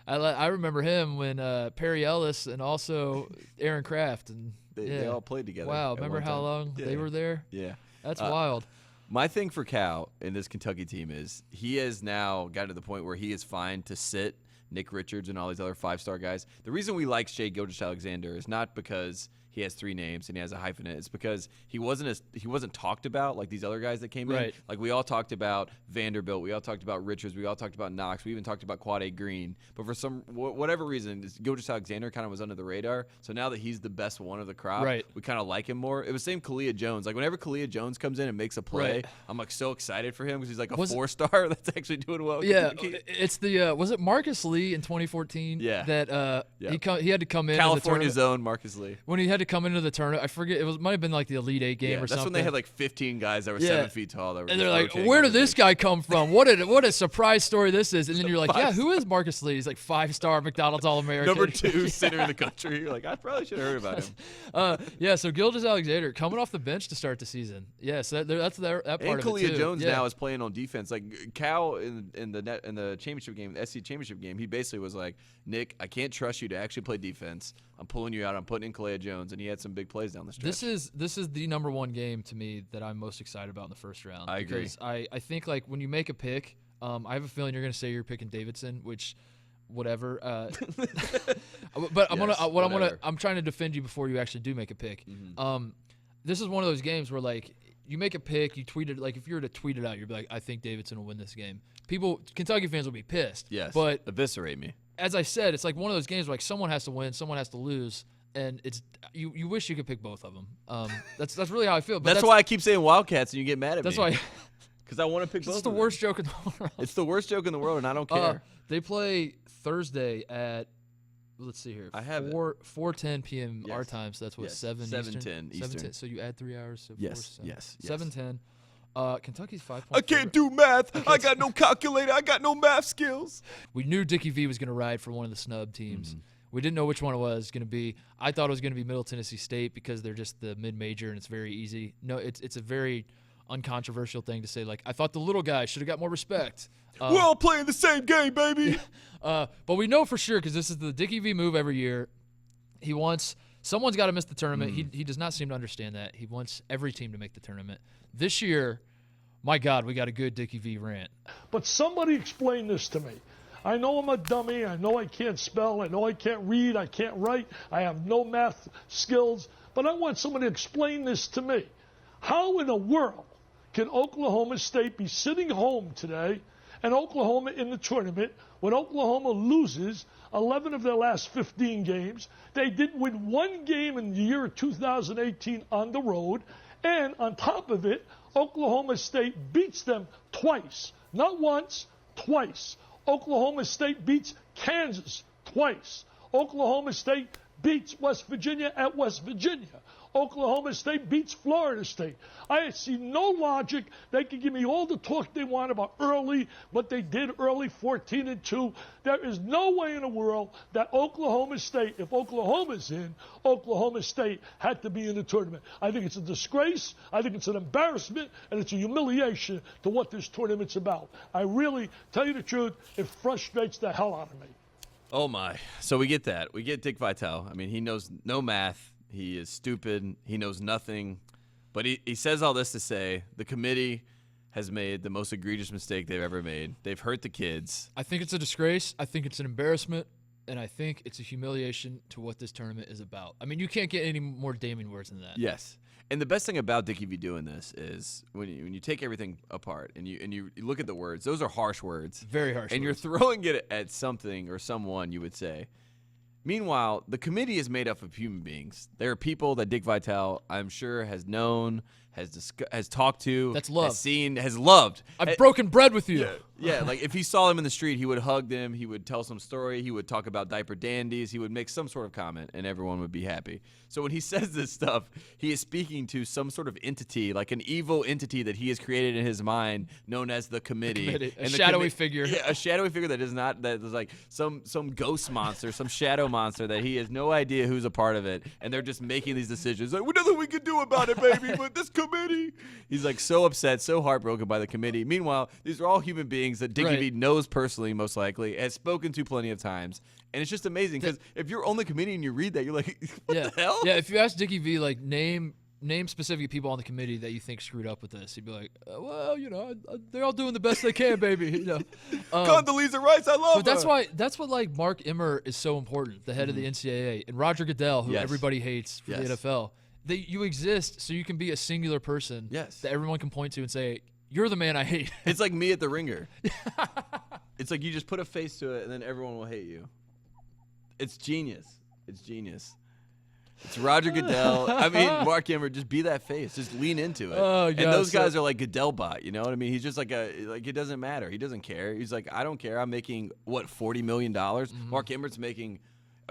I remember him when Perry Ellis and also Aaron Kraft and they all played together. Wow, remember how long they were there? Yeah, that's wild. My thing for Cal in this Kentucky team is he has now gotten to the point where he is fine to sit Nick Richards and all these other 5-star guys. The reason we like Shai Gilgeous-Alexander is not because he has 3 names and he has a hyphen in it. It's because he wasn't talked about like these other guys that came in. Like we all talked about Vanderbilt, we all talked about Richards, we all talked about Knox, we even talked about Quade Green. But for whatever reason, Gilgeous-Alexander kind of was under the radar. So now that he's the best one of the crop, we kind of like him more. It was same Kalia Jones. Like whenever Kalia Jones comes in and makes a play, I'm like so excited for him because he's like a 4-star that's actually doing well. Yeah, it's the was it Marcus Lee in 2014? Yeah, that he had to come in California's own Marcus Lee when he had to come into the tournament. I forget, might have been like the Elite 8 game or something. That's when they had like 15 guys that were 7 feet tall. That were and they're like, where did this guy come from? What a surprise story this is. And then you're like, who is Marcus Lee? He's like 5-star McDonald's All-American. Number 2 center in the country. You're like, I probably should have heard about him. So Gilgeous-Alexander coming off the bench to start the season. Yes, that's that part and of it too. Kalia Jones now is playing on defense. Like Cal in the championship game, the SC championship game, he basically was like, Nick, I can't trust you to actually play defense. I'm pulling you out. I'm putting in Kalia Jones, and he had some big plays down the stretch. This is the number 1 game to me that I'm most excited about in the first round. I agree. Because I think like when you make a pick, I have a feeling you're going to say you're picking Davidson, which whatever. But I'm trying to defend you before you actually do make a pick. This is one of those games where like you make a pick, you tweet it. Like if you were to tweet it out, you'd be like, I think Davidson will win this game. Kentucky fans will be pissed. Yes, but eviscerate me. As I said, it's like one of those games where like someone has to win, someone has to lose, and it's you wish you could pick both of them. That's really how I feel. But that's why I keep saying Wildcats, and you get mad at me. That's why. Because I want to pick both. It's the worst joke in the world. It's the worst joke in the world, and I don't care. They play Thursday at, let's see here. I have 4:10 p.m. our time, so that's what 7:10 Eastern. So you add 3 hours. So yes. 7:10. Kentucky's 5 points. I can't do math. I got no calculator. I got no math skills. We knew Dickie V was going to ride for one of the snub teams. We didn't know which one it was going to be. I thought it was going to be Middle Tennessee State because they're just the mid-major and it's very easy. No, it's a very uncontroversial thing to say. Like, I thought the little guy should have got more respect. We're all playing the same game, baby. But we know for sure because this is the Dickie V move every year. Someone's got to miss the tournament. He does not seem to understand that. He wants every team to make the tournament. This year, my God, we got a good Dickie V rant. But somebody explain this to me. I know I'm a dummy. I know I can't spell. I know I can't read. I can't write. I have no math skills. But I want someone to explain this to me. How in the world can Oklahoma State be sitting home today and Oklahoma in the tournament when Oklahoma loses 11 of their last 15 games? They didn't win 1 game in the year 2018 on the road. And on top of it, Oklahoma State beats them twice. Not once, twice. Oklahoma State beats Kansas twice. Oklahoma State beats West Virginia at West Virginia. Oklahoma State beats Florida State. I see no logic. They can give me all the talk they want about early, what they did early, 14-2. There is no way in the world that Oklahoma State, if Oklahoma's in, Oklahoma State had to be in the tournament. I think it's a disgrace. I think it's an embarrassment, and it's a humiliation to what this tournament's about. I really, tell you the truth, it frustrates the hell out of me. Oh, my. So we get that. We get Dick Vitale. I mean, he knows no math. He is stupid. He knows nothing. But he says all this to say the committee has made the most egregious mistake they've ever made. They've hurt the kids. I think it's a disgrace. I think it's an embarrassment. And I think it's a humiliation to what this tournament is about. I mean, you can't get any more damning words than that. Yes. And the best thing about Dickie V doing this is when you take everything apart and you look at the words, those are harsh words. Very harsh and words. You're throwing it at something or someone, you would say. Meanwhile, the committee is made up of human beings. There are people that Dick Vitale, I'm sure, has known, has talked to, that's love. Has seen, has loved. I've broken bread with you. Yeah, like if he saw them in the street, he would hug them. He would tell some story. He would talk about diaper dandies. He would make some sort of comment, and everyone would be happy. So when he says this stuff, he is speaking to some sort of entity, like an evil entity that he has created in his mind, known as the committee. A shadowy figure. Yeah, a shadowy figure that is like some ghost monster, some shadow monster that he has no idea who's a part of it, and they're just making these decisions. Like, nothing we can do about it, baby, but this committee. He's like so upset, so heartbroken by the committee. Meanwhile, these are all human beings that Dickie V knows personally, most likely, has spoken to plenty of times. And it's just amazing because if you're on the committee and you read that, you're like, what the hell? Yeah, if you ask Dickie V, like, name name specific people on the committee that you think screwed up with this. You'd be like, well, they're all doing the best they can, baby. Condoleezza Rice, I love But that's what like Mark Emmert is so important, the head of the NCAA, and Roger Goodell, who everybody hates for the NFL. You exist so you can be a singular person that everyone can point to and say, you're the man I hate. It's like me at the Ringer. It's like you just put a face to it and then everyone will hate you. It's genius. It's genius. It's Roger Goodell. I mean, Mark Emmert, just be that face. Just lean into it. Oh, and those guys are like Goodell bot, you know what I mean? He's just like it doesn't matter. He doesn't care. He's like, I don't care. I'm making, $40 million? Mark Emmert's making,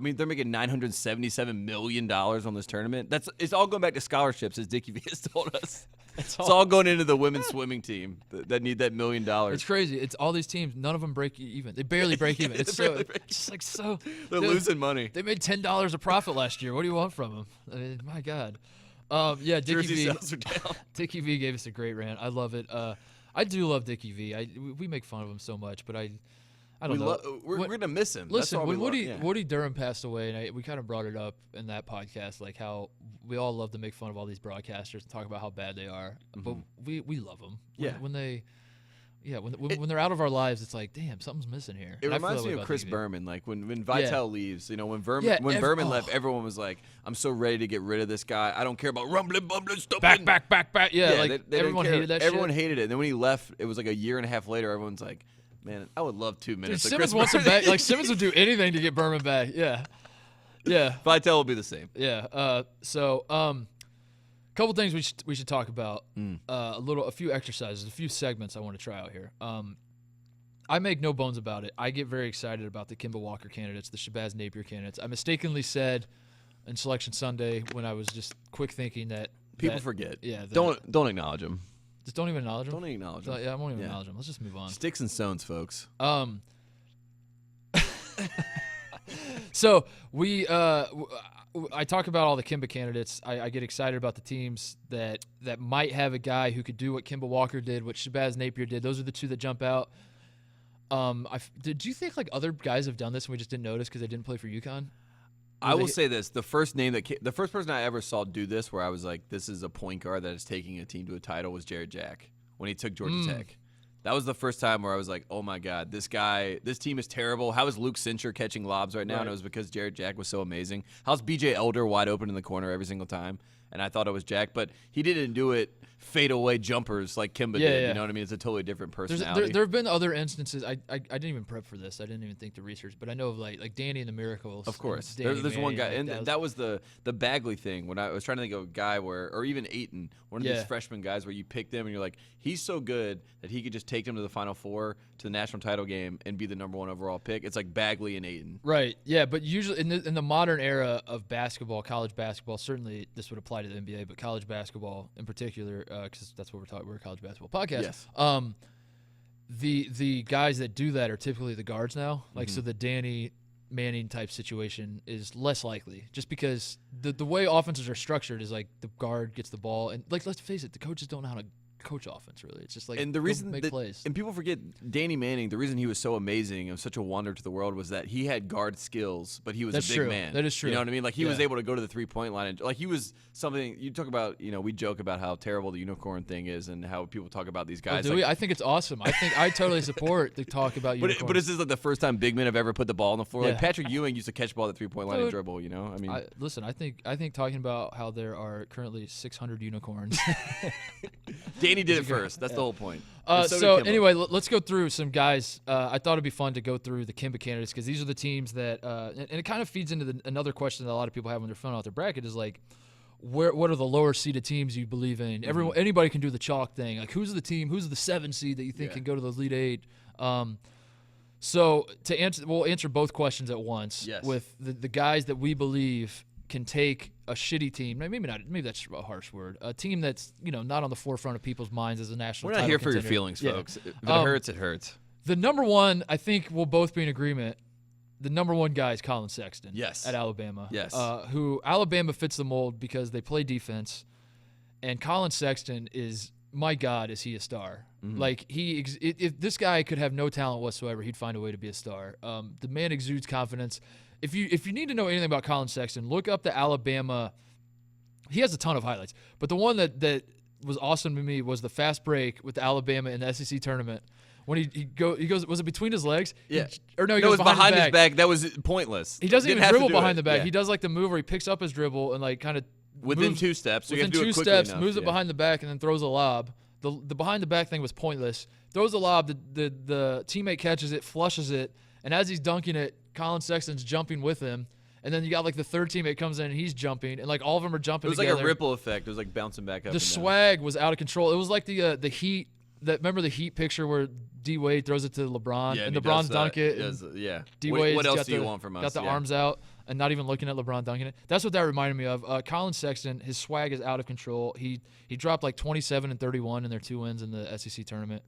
they're making $977 million on this tournament. It's all going back to scholarships, as Dickie V has told us. It's all going into the women's swimming team that need that $1 million. It's crazy. It's all these teams. None of them break even. They barely break even. It's just like so. They're losing money. They made $10 a profit last year. What do you want from them? I mean, my God. Dickie V gave us a great rant. I love it. I do love Dickie V. We make fun of him so much, but I don't know. We're gonna miss him. Listen, when Woody Durham passed away, and we kind of brought it up in that podcast, like how we all love to make fun of all these broadcasters and talk about how bad they are, but we love them. When they're out of our lives, it's like, damn, something's missing here. It reminds me of Chris Berman, like when Vitale leaves. When Berman left, everyone was like, "I'm so ready to get rid of this guy. I don't care about rumbling, bumbling, stumbling." Back. Yeah, everyone hated that. Everyone hated it. And then when he left, it was like a year and a half later. Everyone's like, man, I would love 2 minutes. Dude, Simmons wants him back. Like Simmons would do anything to get Berman back. Yeah. Vitale will be the same. Yeah. Couple things we should talk about. A few exercises, a few segments I want to try out here. I make no bones about it. I get very excited about the Kimba Walker candidates, the Shabazz Napier candidates. I mistakenly said in Selection Sunday when I was just quick thinking that people forget. Yeah. Don't acknowledge them. Just don't even acknowledge them? Don't even acknowledge them. Yeah, I won't even acknowledge them. Let's just move on. Sticks and stones, folks. So I talk about all the Kimba candidates. I get excited about the teams that might have a guy who could do what Kimba Walker did, what Shabazz Napier did. Those are the two that jump out. Did you think like other guys have done this and we just didn't notice because they didn't play for UConn? I will say this: the first person I ever saw do this, where I was like, "This is a point guard that is taking a team to a title," was Jared Jack when he took Georgia Tech. That was the first time where I was like, "Oh my God, this team is terrible. How is Luke Cincher catching lobs right now?" And it was because Jared Jack was so amazing. How's B.J. Elder wide open in the corner every single time? And I thought it was Jack, but he didn't do it fadeaway jumpers like Kimba did. Yeah. You know what I mean? It's a totally different personality. There have been other instances. I didn't even prep for this. I didn't even think to research, but I know of like Danny and the Miracles. Of course, Danny there's one guy, like and that was the Bagley thing. When I was trying to think of a guy or even Ayton, one of these freshman guys where you pick them and you're like, he's so good that he could just take them to the Final Four, to the national title game, and be the #1 overall pick. It's like Bagley and Ayton. Right. Yeah, but usually in the modern era of basketball, college basketball, certainly this would apply to the NBA, but college basketball in particular, because that's what we're talking. We're a college basketball podcast. Yes. The guys that do that are typically the guards now. Like so, the Danny Manning type situation is less likely, just because the way offenses are structured is like the guard gets the ball, and like let's face it, the coaches don't know how to coach offense really. It's just like, and the reason make plays. And people forget Danny Manning, the reason he was so amazing and such a wonder to the world was that he had guard skills, but he was That's a big true. man. That is true. You know what I mean? Like he was able to go to the 3-point line, and like he was something. You talk about, we joke about how terrible the unicorn thing is and how people talk about these guys. Do we? I think it's awesome. I totally support the talk about unicorns. But this is like the first time big men have ever put the ball on the floor. Like Patrick Ewing used to catch the ball at the 3-point line and dribble. I mean, listen, I think talking about how there are currently 600 unicorns. Danny did it first. That's the whole point. So anyway, let's go through some guys. I thought it'd be fun to go through the Kimba candidates because these are the teams that, and it kind of feeds into another question that a lot of people have when they're filling out their bracket is like, what are the lower seeded teams you believe in? Anybody can do the chalk thing. Like who's the 7 seed that you think can go to the Elite 8? So to answer, we'll answer both questions at once. Yes. With the guys that we believe can take a shitty team. Maybe that's a harsh word. A team that's not on the forefront of people's minds as a national. We're not here for contender. your feelings, folks. If it hurts, it hurts. The #1, I think we'll both be in agreement. The #1 guy is Colin Sexton. Yes. At Alabama. Yes. Who Alabama fits the mold because they play defense, and Colin Sexton is, my God, is he a star? Like if this guy could have no talent whatsoever, he'd find a way to be a star. The man exudes confidence. If you need to know anything about Colin Sexton, look up the Alabama he has a ton of highlights. But the one that was awesome to me was the fast break with Alabama in the SEC tournament. When he goes, was it between his legs? Yeah. Or no, he No, goes it was behind his his back. That was pointless. He doesn't Didn't even have to dribble do behind it. the back. Yeah. He does like the move where he picks up his dribble and like kind of Within 2 steps. So you within have to do 2 it quickly steps, enough. moves it Yeah. behind the back and then throws a lob. The behind the back thing was pointless. Throws the lob, the teammate catches it, flushes it, and as he's dunking it, Colin Sexton's jumping with him. And then you got like the third teammate comes in and he's jumping, and like all of them are jumping. It was together. like a ripple effect. It was like bouncing back up. The and down. swag was out of control. It was like the Heat. Remember the Heat picture where D Wade throws it to LeBron Yeah, and he LeBron does, dunk it. yeah. D What Wade's else got do you the- want from us? Got the Yeah. arms out and not even looking at LeBron dunking it. That's what that reminded me of. Colin Sexton, his swag is out of control. He dropped like 27 and 31 in their 2 wins in the SEC tournament.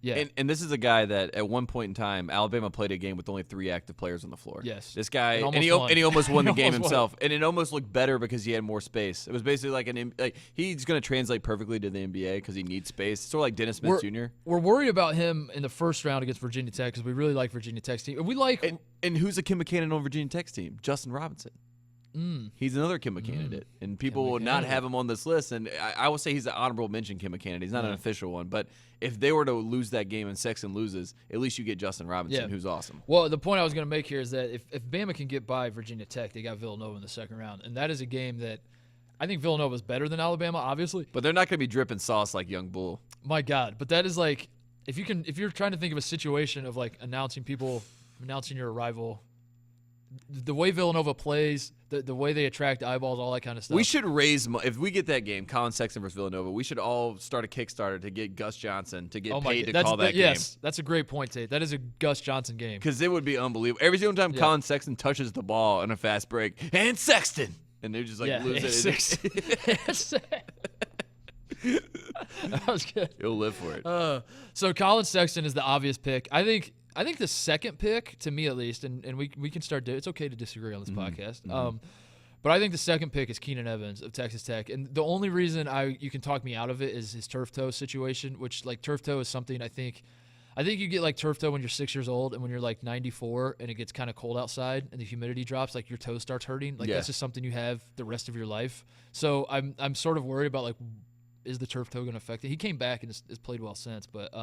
Yeah. And this is a guy that at one point in time, Alabama played a game with only 3 active players on the floor. Yes. This guy, And and he almost almost won the He game almost won. himself. And it almost looked better because he had more space. It was basically like he's going to translate perfectly to the NBA because he needs space. Sort of like Dennis Smith Jr. We're worried about him in the first round against Virginia Tech because we really like Virginia Tech's team. We like And who's a Kimba candidate on Virginia Tech's team? Justin Robinson. He's another Kimba candidate, and people Kimba will not candidate. have him on this list. And I will say he's an honorable mention Kimba candidate. He's not an official one, but if they were to lose that game and Sexton loses, at least you get Justin Robinson, Yeah. who's awesome. Well, the point I was going to make here is that if Bama can get by Virginia Tech, they got Villanova in the second round, and that is a game that I think Villanova is better than Alabama, obviously. But they're not going to be dripping sauce like Young Bull. My God, but that is like if you're trying to think of a situation of like announcing your arrival, the way Villanova plays, the way they attract eyeballs, all that kind of stuff. We should raise if we get that game, Colin Sexton versus Villanova. We should all start a Kickstarter to get Gus Johnson to get paid to call that game. Yes, that's a great point, Tate. That is a Gus Johnson game. Because it would be unbelievable. Every single time Colin Sexton touches the ball in a fast break, and Sexton, and they're just like lose it. That was good. He'll live for it. So Colin Sexton is the obvious pick. I think the second pick, to me at least, and we can start. It's okay to disagree on this podcast. But I think the second pick is Keenan Evans of Texas Tech, and the only reason you can talk me out of it is his turf toe situation, which like turf toe is something I think you get like turf toe when you're 6 years old, and when you're like 94 and it gets kind of cold outside and the humidity drops, like your toe starts hurting. Like that's just something you have the rest of your life. So I'm sort of worried about like, is the turf toe going to affect it? He came back and has played well since, but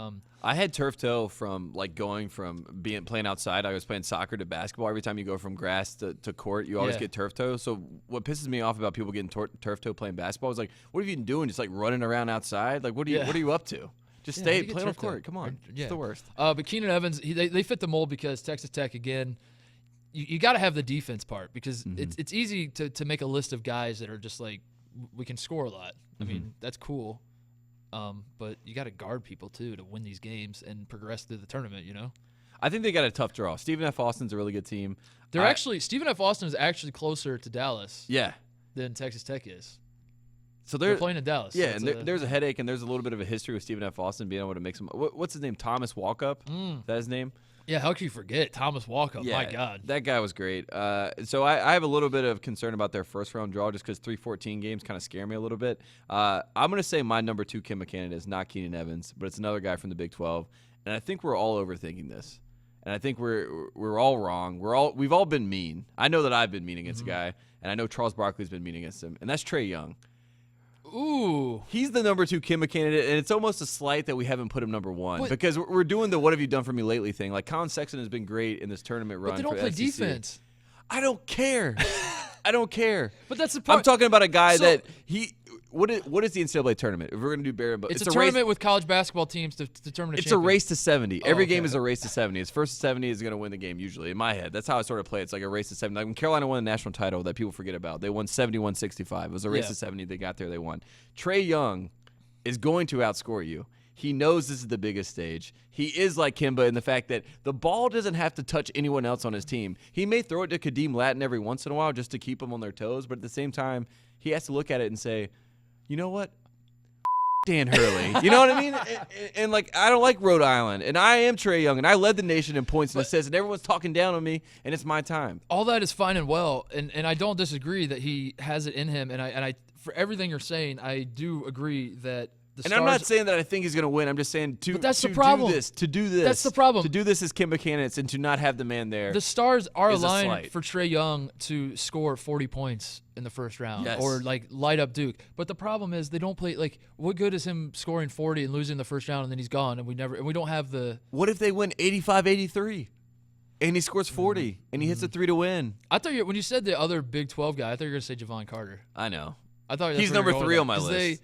I had turf toe from like going from playing outside. I was playing soccer to basketball. Every time you go from grass to court, you always get turf toe. So what pisses me off about people getting turf toe playing basketball is like, what have you been doing? Just like running around outside? Like what are you up to? Just stay play on court. Come on, it's the worst. But Keenan Evans, they fit the mold because Texas Tech again. You got to have the defense part because it's easy to make a list of guys that are just like we can score a lot. I mean that's cool, but you got to guard people too to win these games and progress through the tournament. You know. I think they got a tough draw. Stephen F. Austin's a really good team. Stephen F. Austin is actually closer to Dallas. Than Texas Tech is. So they're playing in Dallas. Yeah, so and there's a headache, and there's a little bit of a history with Stephen F. Austin being able to make some. What's his name? Thomas Walkup. Is that his name? Yeah, how could you forget Thomas Walkup? Yeah, My God, that guy was great. So I have a little bit of concern about their first round draw just because 3-14 games kind of scare me a little bit. I'm gonna say my number 2 Kimba candidate is not Keenan Evans, but it's another guy from the Big 12, and I think we're all overthinking this, and I think we're all wrong. We've all been mean. I know that I've been mean against a guy, and I know Charles Barkley's been mean against him, and that's Trae Young. Ooh. He's the number 2 Kimba candidate, and it's almost a slight that we haven't put him number 1 because we're doing the "what have you done for me lately" thing. Like Colin Sexton has been great in this tournament run. But they don't for play SEC. defense. I don't care. I don't care. But that's the part. I'm talking about a guy that he. What is the NCAA tournament? If we're gonna do bare bones, it's a tournament with college basketball teams to determine a It's champion. a race to 70. Every okay. game is a race to 70. It's first to 70 is going to win the game usually. In my head, that's how I sort of play. It's like a race to 70. Like when Carolina won the national title that people forget about, they won 71-65. It was a race to 70. They got there. They won. Trae Young is going to outscore you. He knows this is the biggest stage. He is like Kimba in the fact that the ball doesn't have to touch anyone else on his team. He may throw it to Kadeem Latin every once in a while just to keep them on their toes, but at the same time, he has to look at it and say, you know what? Dan Hurley. You know what I mean? And like, I don't like Rhode Island, and I am Trae Young, and I led the nation in points and assists, and everyone's talking down on me, and it's my time. All that is fine and well, and I don't disagree that he has it in him, and I for everything you're saying, I do agree that And I'm not saying that I think he's going to win. I'm just saying to that's the problem. To do this. That's the problem. To do this as Kimba candidates and to not have the man there. The stars are is a aligned slight. for Trae Young to score 40 points in the first round Yes. or like light up Duke. But the problem is they don't play like what good is him scoring 40 and losing the first round and then he's gone and we don't have the. What if they win 85-83 and he scores 40 and he hits a 3 to win? I thought when you said the other Big 12 guy, I thought you were going to say Javon Carter. I know. I thought He's number 3 on my list. They,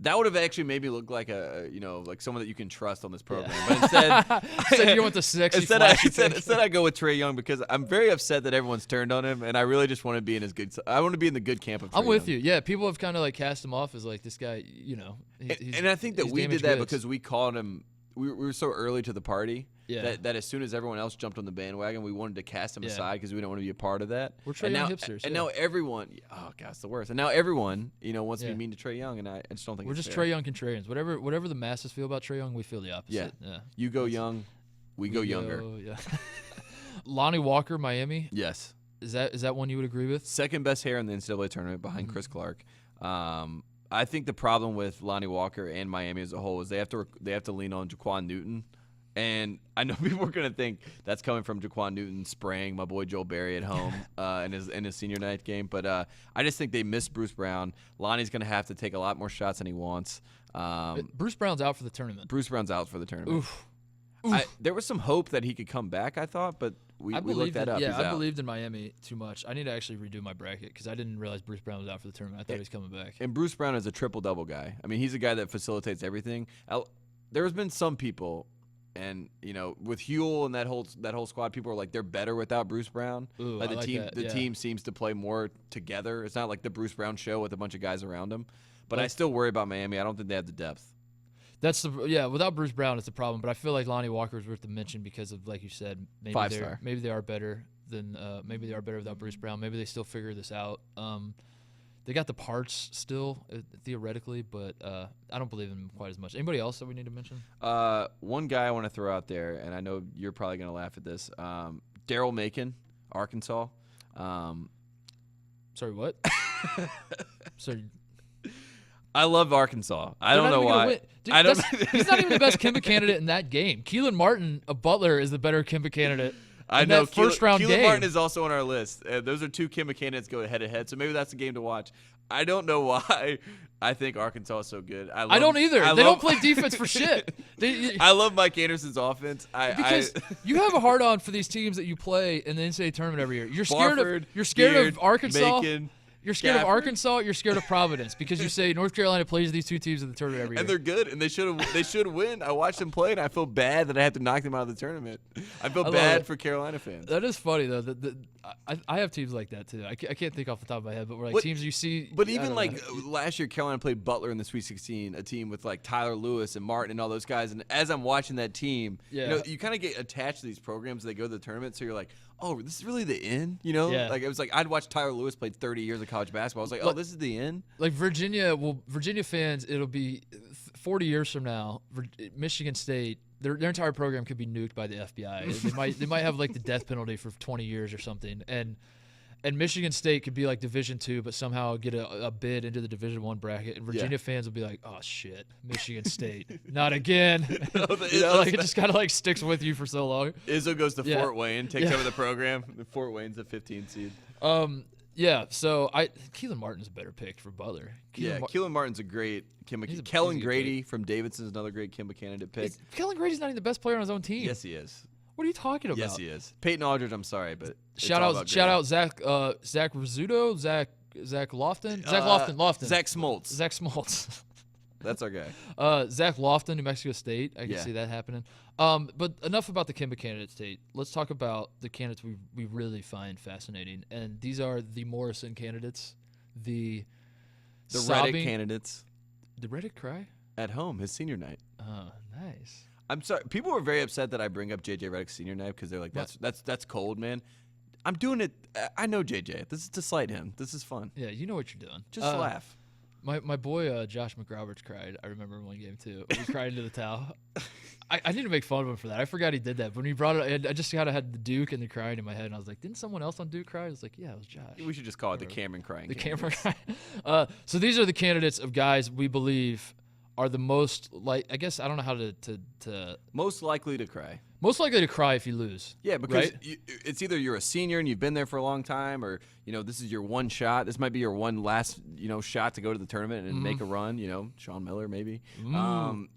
that would have actually made me look like like someone that you can trust on this program. But instead, said you went to 6. instead I go with Trae Young because I'm very upset that everyone's turned on him, and I really just want to be in his good. I want to be in the good camp of Trae I'm with Young. you. Yeah, people have kind of like cast him off as like this guy. And I think that he's we did damaged that goods. because we called him. We were so early to the party. Yeah. That as soon as everyone else jumped on the bandwagon, we wanted to cast him Yeah. aside because we don't want to be a part of that. We're Trae and Young now, hipsters. And yeah. now everyone, oh god, it's the worst. And now everyone, wants to Yeah. be mean to Trae Young, and I just don't think We're it's just fair. Trae Young contrarians. Whatever the masses feel about Trae Young, we feel the opposite. Yeah. You go young, we go younger. Yeah. Lonnie Walker, Miami. Yes. Is that one you would agree with? Second best hair in the NCAA tournament behind Chris Clark. I think the problem with Lonnie Walker and Miami as a whole is they have to lean on Jaquan Newton. And I know people are going to think that's coming from Jaquan Newton spraying my boy Joel Berry at home in his senior night game. But I just think they missed Bruce Brown. Lonnie's going to have to take a lot more shots than he wants. Bruce Brown's out for the tournament. Bruce Brown's out for the tournament. Oof. There was some hope that he could come back, I thought, but we looked that up. Yeah, He's I out. believed in Miami too much. I need to actually redo my bracket because I didn't realize Bruce Brown was out for the tournament. I thought he was coming back. And Bruce Brown is a triple-double guy. I mean, he's a guy that facilitates everything. There's been some people, and with Huel and that whole squad, people are like they're better without Bruce Brown. Ooh, like I like that, the yeah. team seems to play more together. It's not like the Bruce Brown show with a bunch of guys around him. But I still worry about Miami. I don't think they have the depth. Without Bruce Brown, it's the problem. But I feel like Lonnie Walker is worth the mention because of, like you said, maybe they are better without Bruce Brown. Maybe they still figure this out. They got the parts still, theoretically, but I don't believe in him quite as much. Anybody else that we need to mention? One guy I want to throw out there, and I know you're probably going to laugh at this. Daryl Macon, Arkansas. Sorry, what? Sorry. I love Arkansas. I don't know why. Dude, I don't. He's not even the best Kimba candidate in that game. Keelan Martin of Butler is the better Kimba candidate. I in know. that first round Keelan game. Martin is also on our list. Those are two Kimba candidates go head to head. So maybe that's a game to watch. I don't know why I think Arkansas is so good. I don't either. They don't play defense for shit. I love Mike Anderson's offense. Because you have a hard on for these teams that you play in the NCAA tournament every year. You're scared Beard, of Arkansas. Macon, You're scared Gafford. of Arkansas. You're scared of Providence because you say North Carolina plays these two teams in the tournament every year. and they're good, and they should win. I watched them play, and I feel bad that I have to knock them out of the tournament. I feel bad for Carolina fans. That is funny though. I have teams like that too. I can't think off the top of my head, but we're like teams you see. But even like last year, Carolina played Butler in the Sweet 16, a team with like Tyler Lewis and Martin and all those guys. And as I'm watching that team, you kind of get attached to these programs. They go to the tournament, so you're like, oh, this is really the end. Yeah. Like it was like I'd watched Tyler Lewis play 30 years of college basketball. I was like, oh, this is the end. Like Virginia fans, it'll be 40 years from now. Michigan State, their entire program could be nuked by the FBI. They might have like the death penalty for 20 years or something. And Michigan State could be like Division II, but somehow get a bid into the Division I bracket. And Virginia fans will be like, "Oh shit, Michigan State, not again!" Like it just kind of like sticks with you for so long. Izzo goes to Fort Wayne, takes over the program. Fort Wayne's a 15 seed. Yeah. So Keelan Martin's a better pick for Butler. Keelan Martin's a great Kimba. Kellen Grady from Davidson is another great Kimba candidate pick. Kellen Grady's not even the best player on his own team. Yes, he is. What are you talking about? Yes, he is. Peyton Aldridge, I'm sorry, but shout out Zach Rizzuto, Zach Lofton, Zach Smoltz. Zach Smoltz. That's our guy. Zach Lofton, New Mexico State. I can see that happening. But enough about the Kimba candidates, Tate. Let's talk about the candidates we really find fascinating, and these are the Morrison candidates, the Reddick candidates. Did Reddick cry at home his senior night? Oh, nice. I'm sorry. People were very upset that I bring up JJ Redick's senior night because they're like, that's cold, man. I'm doing it. I know JJ. This is to slight him. This is fun. Yeah, you know what you're doing. Just laugh. My boy Josh McRoberts cried. I remember one game too. He cried into the towel. I need to make fun of him for that. I forgot he did that. But when he brought it, I just kind of had the Duke and the crying in my head, and I was like, didn't someone else on Duke cry? I was like, yeah, it was Josh. We should just call it the Cameron crying. The Cameron crying. So these are the candidates of guys we believe are the most I guess I don't know how to most likely to cry. Most likely to cry if you lose. Yeah, because right? It's either you're a senior and you've been there for a long time, or this is your one shot. This might be your one last shot to go to the tournament and make a run. Sean Miller maybe.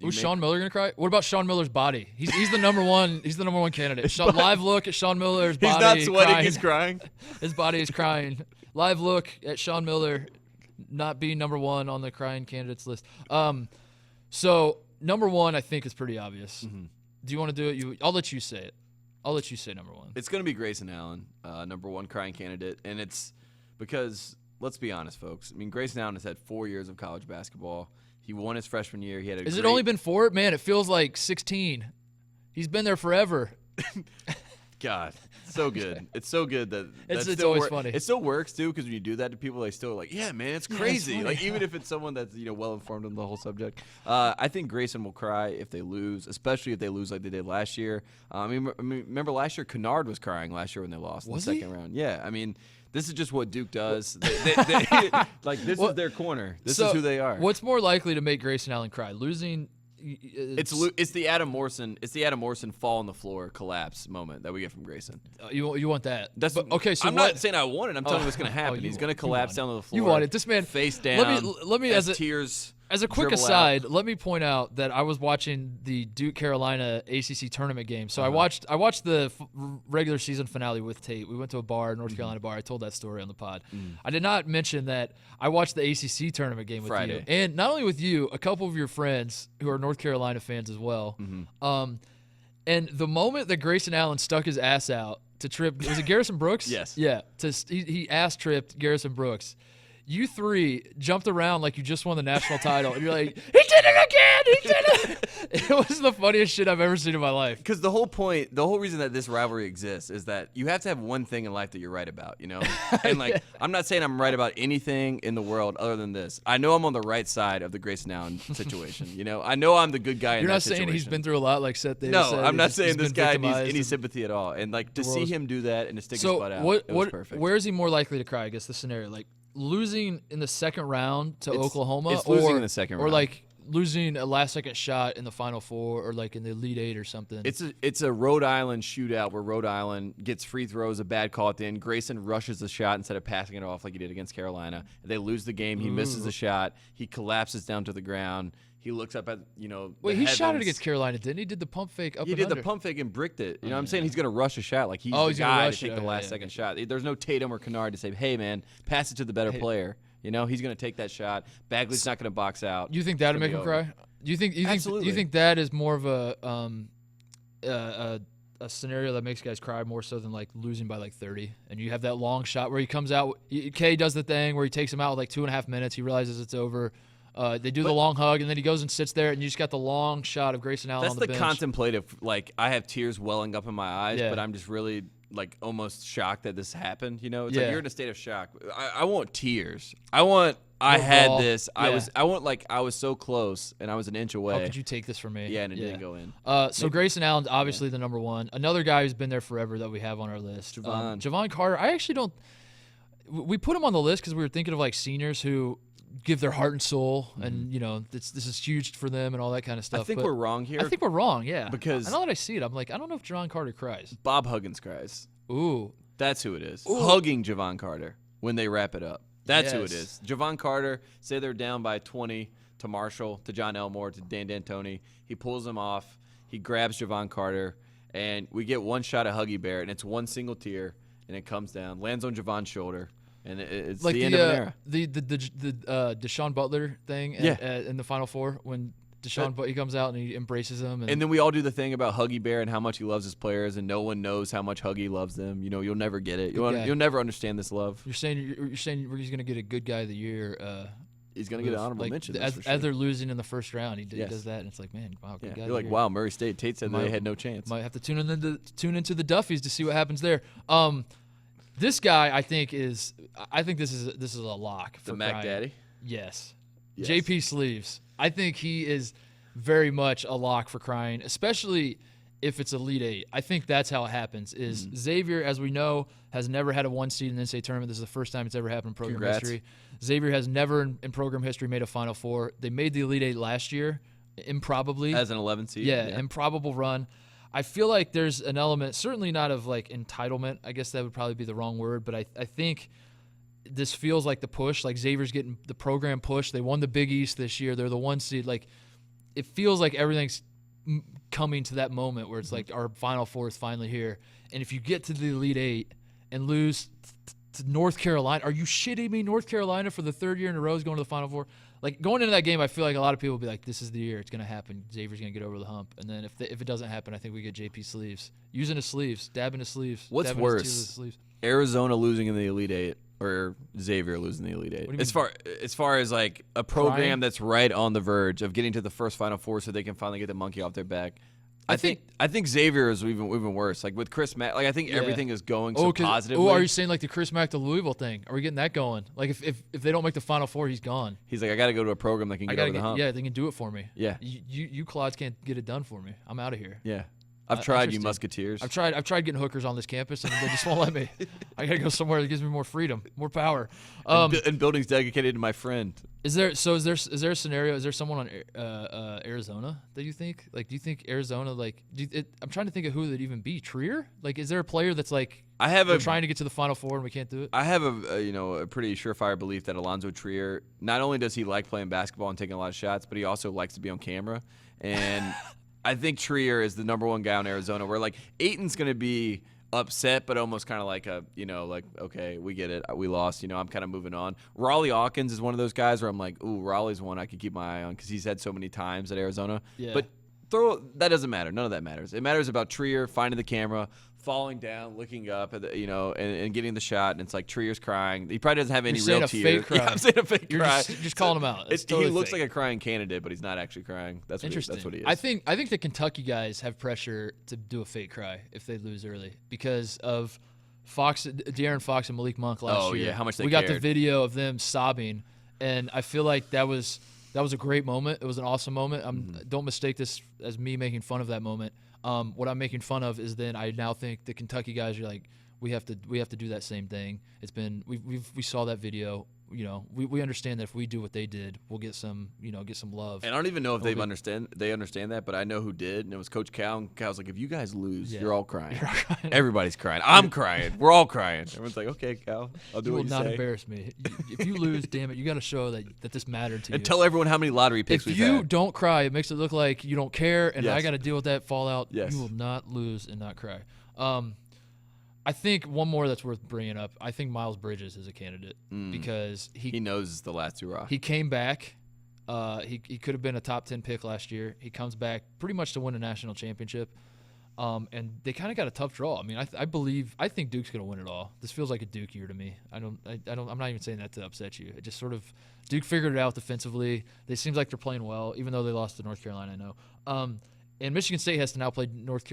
Who's Sean Miller gonna cry? What about Sean Miller's body? He's the number one. He's the number one candidate. Live look at Sean Miller's body. He's not sweating. Crying. He's crying. His body is crying. Live look at Sean Miller not being number one on the crying candidates list. So number one, I think is pretty obvious. Mm-hmm. Do you want to do it? I'll let you say it. I'll let you say number one. It's going to be Grayson Allen, number one crying candidate. And it's because, let's be honest, folks. I mean, Grayson Allen has had 4 years of college basketball. He won his freshman year. Has it only been 4? Man, it feels like 16. He's been there forever. God, so good. It's so good that it's always funny. It still works too, because when you do that to people, they still are like, yeah, man, it's crazy. It's like even if it's someone that's well informed on the whole subject. I think Grayson will cry if they lose, especially if they lose like they did last year. I mean, remember last year, Kennard was crying last year when they lost in the second round. Yeah, I mean, this is just what Duke does. This is their corner. This is who they are. What's more likely to make Grayson Allen cry? Losing. It's the Adam Morrison fall on the floor collapse moment that we get from Grayson. You want that? Okay. So I'm not saying I want it. I'm telling you what's going to happen. He's going to collapse down to the floor. You want it? This man face down. Let me as tears. As a quick aside, let me point out that I was watching the Duke Carolina ACC tournament game. So I watched the regular season finale with Tate. We went to a bar, North Carolina bar. I told that story on the pod. I did not mention that I watched the ACC tournament game with Friday. you, and not only with you, a couple of your friends who are North Carolina fans as well. And the moment that Grayson Allen stuck his ass out to trip, was it Garrison Brooks? Yes. Yeah. He ass tripped Garrison Brooks. You three jumped around like you just won the national title, and you're like, he did it again! He did it! It was the funniest shit I've ever seen in my life. Because the whole reason that this rivalry exists is that you have to have one thing in life that you're right about, And I'm not saying I'm right about anything in the world other than this. I know I'm on the right side of the Grayson Allen situation. I know I'm the good guy in that situation. You're not saying he's been through a lot like Seth Davis said. No, I'm not saying this guy needs any sympathy at all. And to see him do that and to stick his butt out, it was perfect. Where is he more likely to cry? I guess the scenario, like losing in the second round to Oklahoma, it's losing in the second round, or like losing a last-second shot in the Final Four, or like in the Elite Eight or something. It's a Rhode Island shootout where Rhode Island gets free throws, a bad call at the end. Grayson rushes the shot instead of passing it off like he did against Carolina. They lose the game. He misses the shot. He collapses down to the ground. He looks up at, Wait, he shot it against Carolina, didn't he? Did the pump fake up and under? He did the pump fake and bricked it. I'm saying he's going to rush a shot. Like he's the guy to take the last second shot. There's no Tatum or Kennard to say, hey, man, pass it to the better player. He's going to take that shot. Bagley's not going to box out. You think that would make him cry? Do you think that is more of a scenario that makes guys cry more so than like losing by like 30, and you have that long shot where he comes out? K does the thing where he takes him out with like 2.5 minutes. He realizes it's over. They do the long hug, and then he goes and sits there, and you just got the long shot of Grayson Allen on the bench. That's the contemplative. Like, I have tears welling up in my eyes, but I'm just really like almost shocked that this happened. It's like you're in a state of shock. I want tears. I had this. Yeah. I was so close, and I was an inch away. How could you take this from me? Yeah, and it didn't go in. So Grayson Allen's obviously the number one. Another guy who's been there forever that we have on our list, Javon Carter. I actually don't. We put him on the list because we were thinking of like seniors who give their heart and soul, and this is huge for them and all that kind of stuff. I think we're wrong here. I think we're wrong, yeah. Because now that I see it, I'm like, I don't know if Javon Carter cries. Bob Huggins cries. Ooh, that's who it is. Ooh. Hugging Javon Carter when they wrap it up. That's who it is. Javon Carter. Say they're down by 20 to Marshall, to John Elmore, to Dan D'Antoni. He pulls them off. He grabs Javon Carter, and we get one shot of Huggy Bear, and it's one single tear, and it comes down, lands on Javon's shoulder. And it's like the end of an era. The Deshaun Butler thing in the Final Four when he comes out and he embraces them. And then we all do the thing about Huggy Bear and how much he loves his players, and no one knows how much Huggy loves them. You'll never get it. You'll never understand this love. You're saying he's going to get a good guy of the year. He's going to get an honorable mention. As they're losing in the first round, he does that, and it's like, man, wow, good guy. You're like, wow, Murray State. Tate said they had no chance. Might have to tune into the Duffies to see what happens there. This guy, I think this is a lock for the Mac crying. Daddy. Yes. JP Sleeves. I think he is very much a lock for crying, especially if it's Elite Eight. I think that's how it happens. Is Xavier, as we know, has never had a 1 seed in the NCAA tournament. This is the first time it's ever happened in program history. Xavier has never in program history made a Final Four. They made the Elite Eight last year, improbably. As an 11 seed? Yeah, improbable run. I feel like there's an element, certainly not of like entitlement. I guess that would probably be the wrong word, but I think this feels like the push. Like Xavier's getting the program push. They won the Big East this year. They're the 1 seed. Like it feels like everything's coming to that moment where it's like our Final Four is finally here. And if you get to the Elite Eight and lose to North Carolina, are you shitting me? North Carolina for the 3rd year in a row is going to the Final Four. Like going into that game, I feel like a lot of people will be like, "This is the year. It's going to happen. Xavier's going to get over the hump." And then if it doesn't happen, I think we get JP sleeves, using his sleeves, dabbing his sleeves. What's worse, Arizona losing in the Elite Eight or Xavier losing the Elite Eight? As far as like a program that's right on the verge of getting to the first Final Four, so they can finally get the monkey off their back. I think Xavier is even worse. Like with Chris Mack, like I think everything is going so positively. Oh, are you saying like the Chris Mack to Louisville thing? Are we getting that going? Like if they don't make the Final Four, he's gone. He's like, I got to go to a program that can get over the hump. Yeah, they can do it for me. Yeah, you Clods can't get it done for me. I'm out of here. Yeah. I've tried, you Musketeers. I've tried getting hookers on this campus, and they just won't let me. I got to go somewhere that gives me more freedom, more power. And buildings dedicated to my friend. Is there a scenario? Is there someone on Arizona that you think? Like, do you think Arizona, like, I'm trying to think of who that'd even be. Trier? Like, is there a player that's like, we're trying to get to the Final Four and we can't do it? I have a pretty surefire belief that Alonzo Trier, not only does he like playing basketball and taking a lot of shots, but he also likes to be on camera. And I think Trier is the number 1 guy in Arizona, where like Ayton's going to be upset, but almost kind of like okay, we get it. We lost. I'm kind of moving on. Raleigh Hawkins is one of those guys where I'm like, ooh, Raleigh's one I could keep my eye on because he's had so many times at Arizona. Yeah. But that doesn't matter. None of that matters. It matters about Trier finding the camera, falling down, looking up, at and getting the shot. And it's like Trier's crying. He probably doesn't have any real tears. Fake cry. Yeah, I'm saying a fake cry. You're just calling him out. Totally he looks fake. like a crying candidate, but he's not actually crying. That's what he is. I think the Kentucky guys have pressure to do a fake cry if they lose early because of De'Aaron Fox and Malik Monk last year. Yeah, how much they We cared. got the video of them sobbing, and I feel like that was a great moment. It was an awesome moment. Don't mistake this as me making fun of that moment. What I'm making fun of is then I now think the Kentucky guys are like, we have to do that same thing. It's been we saw that video. We understand that if we do what they did, we'll get some love. And I don't even know if they understand that, but I know who did, and it was Coach Cal. And Cal's like, if you guys lose, you're all crying. Everybody's crying. I'm crying. We're all crying. Everyone's like, okay, Cal, I'll do what you say. You will not embarrass me. If you lose, damn it, you got to show that this mattered to you. And tell everyone how many lottery picks we've had. If you don't cry, it makes it look like you don't care, and I got to deal with that fallout. Yes. You will not lose and not cry. I think one more that's worth bringing up. I think Miles Bridges is a candidate because he knows the last 2 rock. He came back. He could have been a top 10 pick last year. He comes back pretty much to win a national championship. And they kind of got a tough draw. I mean, I think Duke's going to win it all. This feels like a Duke year to me. I'm not even saying that to upset you. It just sort of Duke figured it out defensively. It seems like they're playing well, even though they lost to North Carolina. I know. And Michigan State has to now play Duke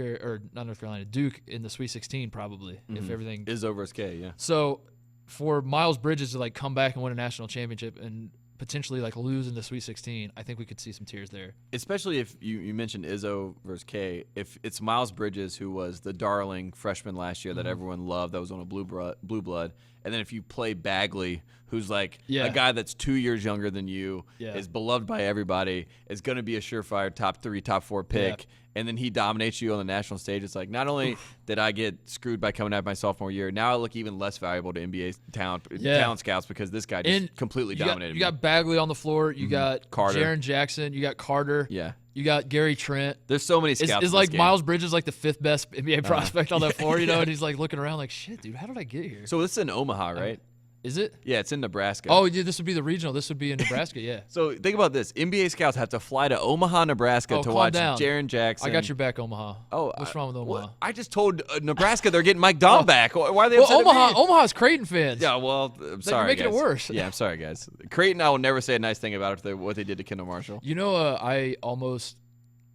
in the Sweet 16 probably if everything is over as K. Yeah. So for Miles Bridges to like come back and win a national championship and potentially like lose in the Sweet 16, I think we could see some tears there. Especially if you mentioned Izzo versus K. If it's Miles Bridges who was the darling freshman last year that everyone loved, that was on a blue blood, and then if you play Bagley, who's like a guy that's 2 years younger than you, is beloved by everybody, is going to be a surefire top 3, top 4 pick, and then he dominates you on the national stage, it's like not only did I get screwed by coming out my sophomore year, now I look even less valuable to NBA talent scouts because this guy just completely dominated me. You got Bagley on the floor, you got Carter. Jaren Jackson, you got Carter. Yeah. You got Gary Trent. There's so many scouts. Is like Miles Bridges like the 5th best NBA prospect on that floor, and he's like looking around like, shit, dude, how did I get here? So this is in Omaha, right? Is it? Yeah, it's in Nebraska. Oh, yeah, this would be the regional. This would be in Nebraska, yeah. So think about this. NBA scouts have to fly to Omaha, Nebraska to watch Jaren Jackson. I got your back, Omaha. Oh, what's wrong with Omaha? Well, I just told Nebraska they're getting Mike Dahl back. Why are they upset at me? Omaha's Creighton fans. Yeah, well, I'm sorry, You're making it worse. Yeah, I'm sorry, guys. Creighton, I will never say a nice thing about what they did to Kendall Marshall. I almost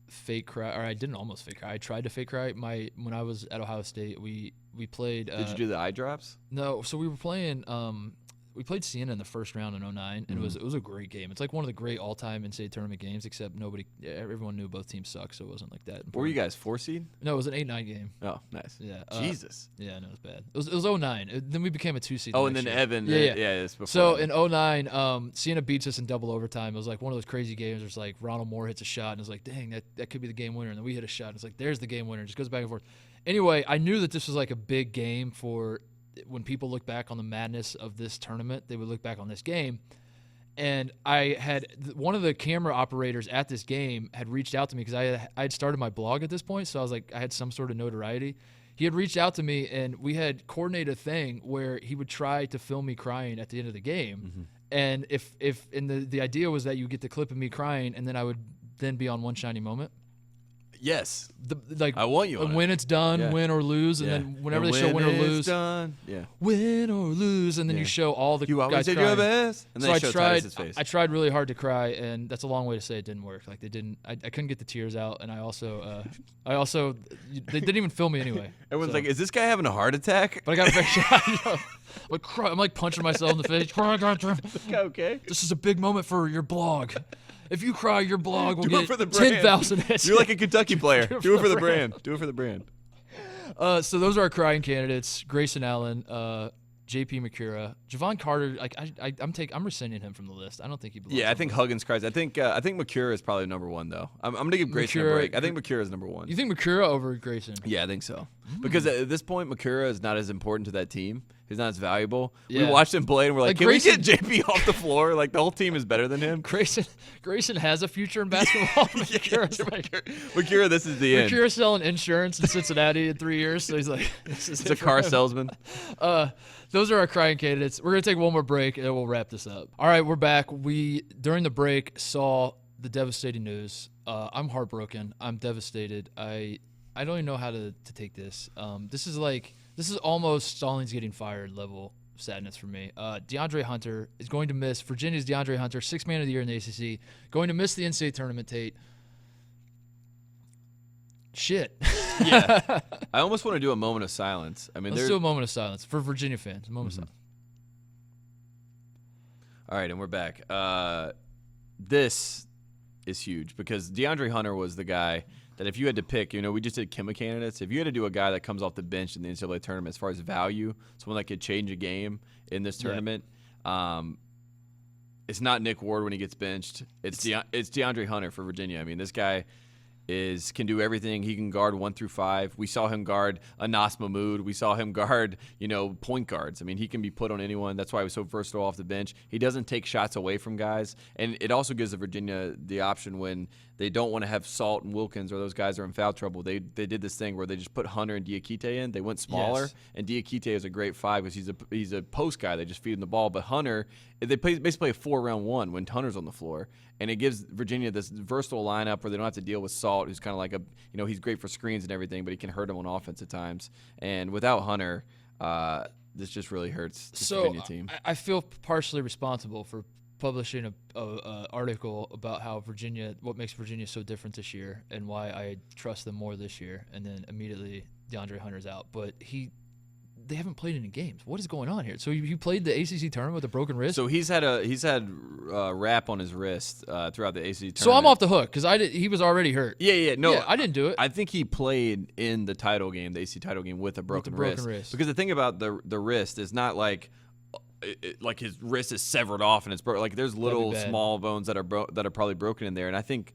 fake cry, or I didn't almost fake cry. I tried to fake cry. When I was at Ohio State, we played. Did you do the eye drops? No, so we were playing. we played Siena in the first round in 2009, and it was a great game. It's like one of the great all-time NCAA tournament games, except everyone knew both teams sucked, so it wasn't like that important. What were you guys, 4 seed? No, it was an 8-9 game. Oh, nice. Yeah. Jesus. Yeah, no, it was bad. It was 2009. Then we became a 2 seed. Oh, and then year. Evan. Yeah. It's before So that. in 2009, Siena beats us in double overtime. It was like one of those crazy games where it's like Ronald Moore hits a shot, and it's like, dang, that could be the game winner. And then we hit a shot, and it's like, there's the game winner. It just goes back and forth. Anyway, I knew that this was like a big game for when people look back on the madness of this tournament, they would look back on this game. And I had one of the camera operators at this game had reached out to me because I had started my blog at this point. So I was like, I had some sort of notoriety. He had reached out to me, and we had coordinated a thing where he would try to film me crying at the end of the game. And and the idea was that you get the clip of me crying, and then I would then be on One Shiny Moment. Yes. I want you on when it's done, win or lose, and then whenever they show win or lose, done. win or lose, and then you show all the you guys always did crying. your best. And then So they show Titus's face. I tried really hard to cry, and that's a long way to say it didn't work. Like they didn't. I couldn't get the tears out, and I also they didn't even film me anyway. Everyone's like, "Is this guy having a heart attack?" But I got a big shot. I'm like punching myself in the face. Okay. This is a big moment for your blog. If you cry, your blog will Do get it for the brand. 10,000 hits. You're like a Kentucky player. Do it for the brand. Do it for the brand. So those are our crying candidates: Grayson Allen, J.P. McCura, Javon Carter. Like I'm rescinding him from the list. I don't think he belongs. Yeah, I think Huggins cries. I think McCura is probably number 1 though. I'm gonna give Grayson a break. I think McCura is number 1. You think McCura over Grayson? Yeah, I think so. Because at this point, McCura is not as important to that team. He's not as valuable. Yeah. We watched him play, and we're like, can Grayson, we get JP off the floor? Like, the whole team is better than him. Grayson has a future in basketball. McCura, this is the end. McCura's selling insurance in Cincinnati in 3 years, so he's like, He's a car salesman. Those are our crying candidates. We're going to take one more break, and then we'll wrap this up. All right, we're back. We, during the break, saw the devastating news. I'm heartbroken. I'm devastated. I don't even know how to take this. This is almost Stallings getting fired level sadness for me. DeAndre Hunter is going to miss. Virginia's DeAndre Hunter, 6th man of the year in the ACC, going to miss the NCAA tournament, Tate. Shit. Yeah. I almost want to do a moment of silence. I mean, let's do a moment of silence for Virginia fans. A moment of silence. All right, and we're back. This is huge because DeAndre Hunter was the guy that if you had to pick, we just did Kimba candidates. If you had to do a guy that comes off the bench in the NCAA tournament as far as value, someone that could change a game in this tournament, it's not Nick Ward when he gets benched. It's DeAndre Hunter for Virginia. I mean, this guy can do everything. He can guard 1 through 5. We saw him guard Anas Mahmoud. We saw him guard, point guards. I mean, he can be put on anyone. That's why he was so versatile off the bench. He doesn't take shots away from guys. And it also gives the Virginia the option when they don't want to have Salt and Wilkins or those guys are in foul trouble. They did this thing where they just put Hunter and Diakite in. They went smaller. Yes. And Diakite is a great 5 because he's a post guy. They just feed him the ball. But Hunter, they basically play a 4-round 1 when Hunter's on the floor. And it gives Virginia this versatile lineup where they don't have to deal with Salt, who's kind of like he's great for screens and everything, but he can hurt them on offense at times. And without Hunter, this just really hurts the Virginia team. I feel partially responsible for publishing a article about how what makes Virginia so different this year and why I trust them more this year. And then immediately DeAndre Hunter's out, but they haven't played any games. What is going on here? So you played the ACC tournament with a broken wrist? So he's had wrap on his wrist throughout the ACC tournament. So I'm off the hook because he was already hurt. No, I didn't do it. I think he played in the title game, the ACC title game, with a broken wrist. Because the thing about the wrist is not like his wrist is severed off and it's broken. Like there's little small bones that are probably broken in there. And I think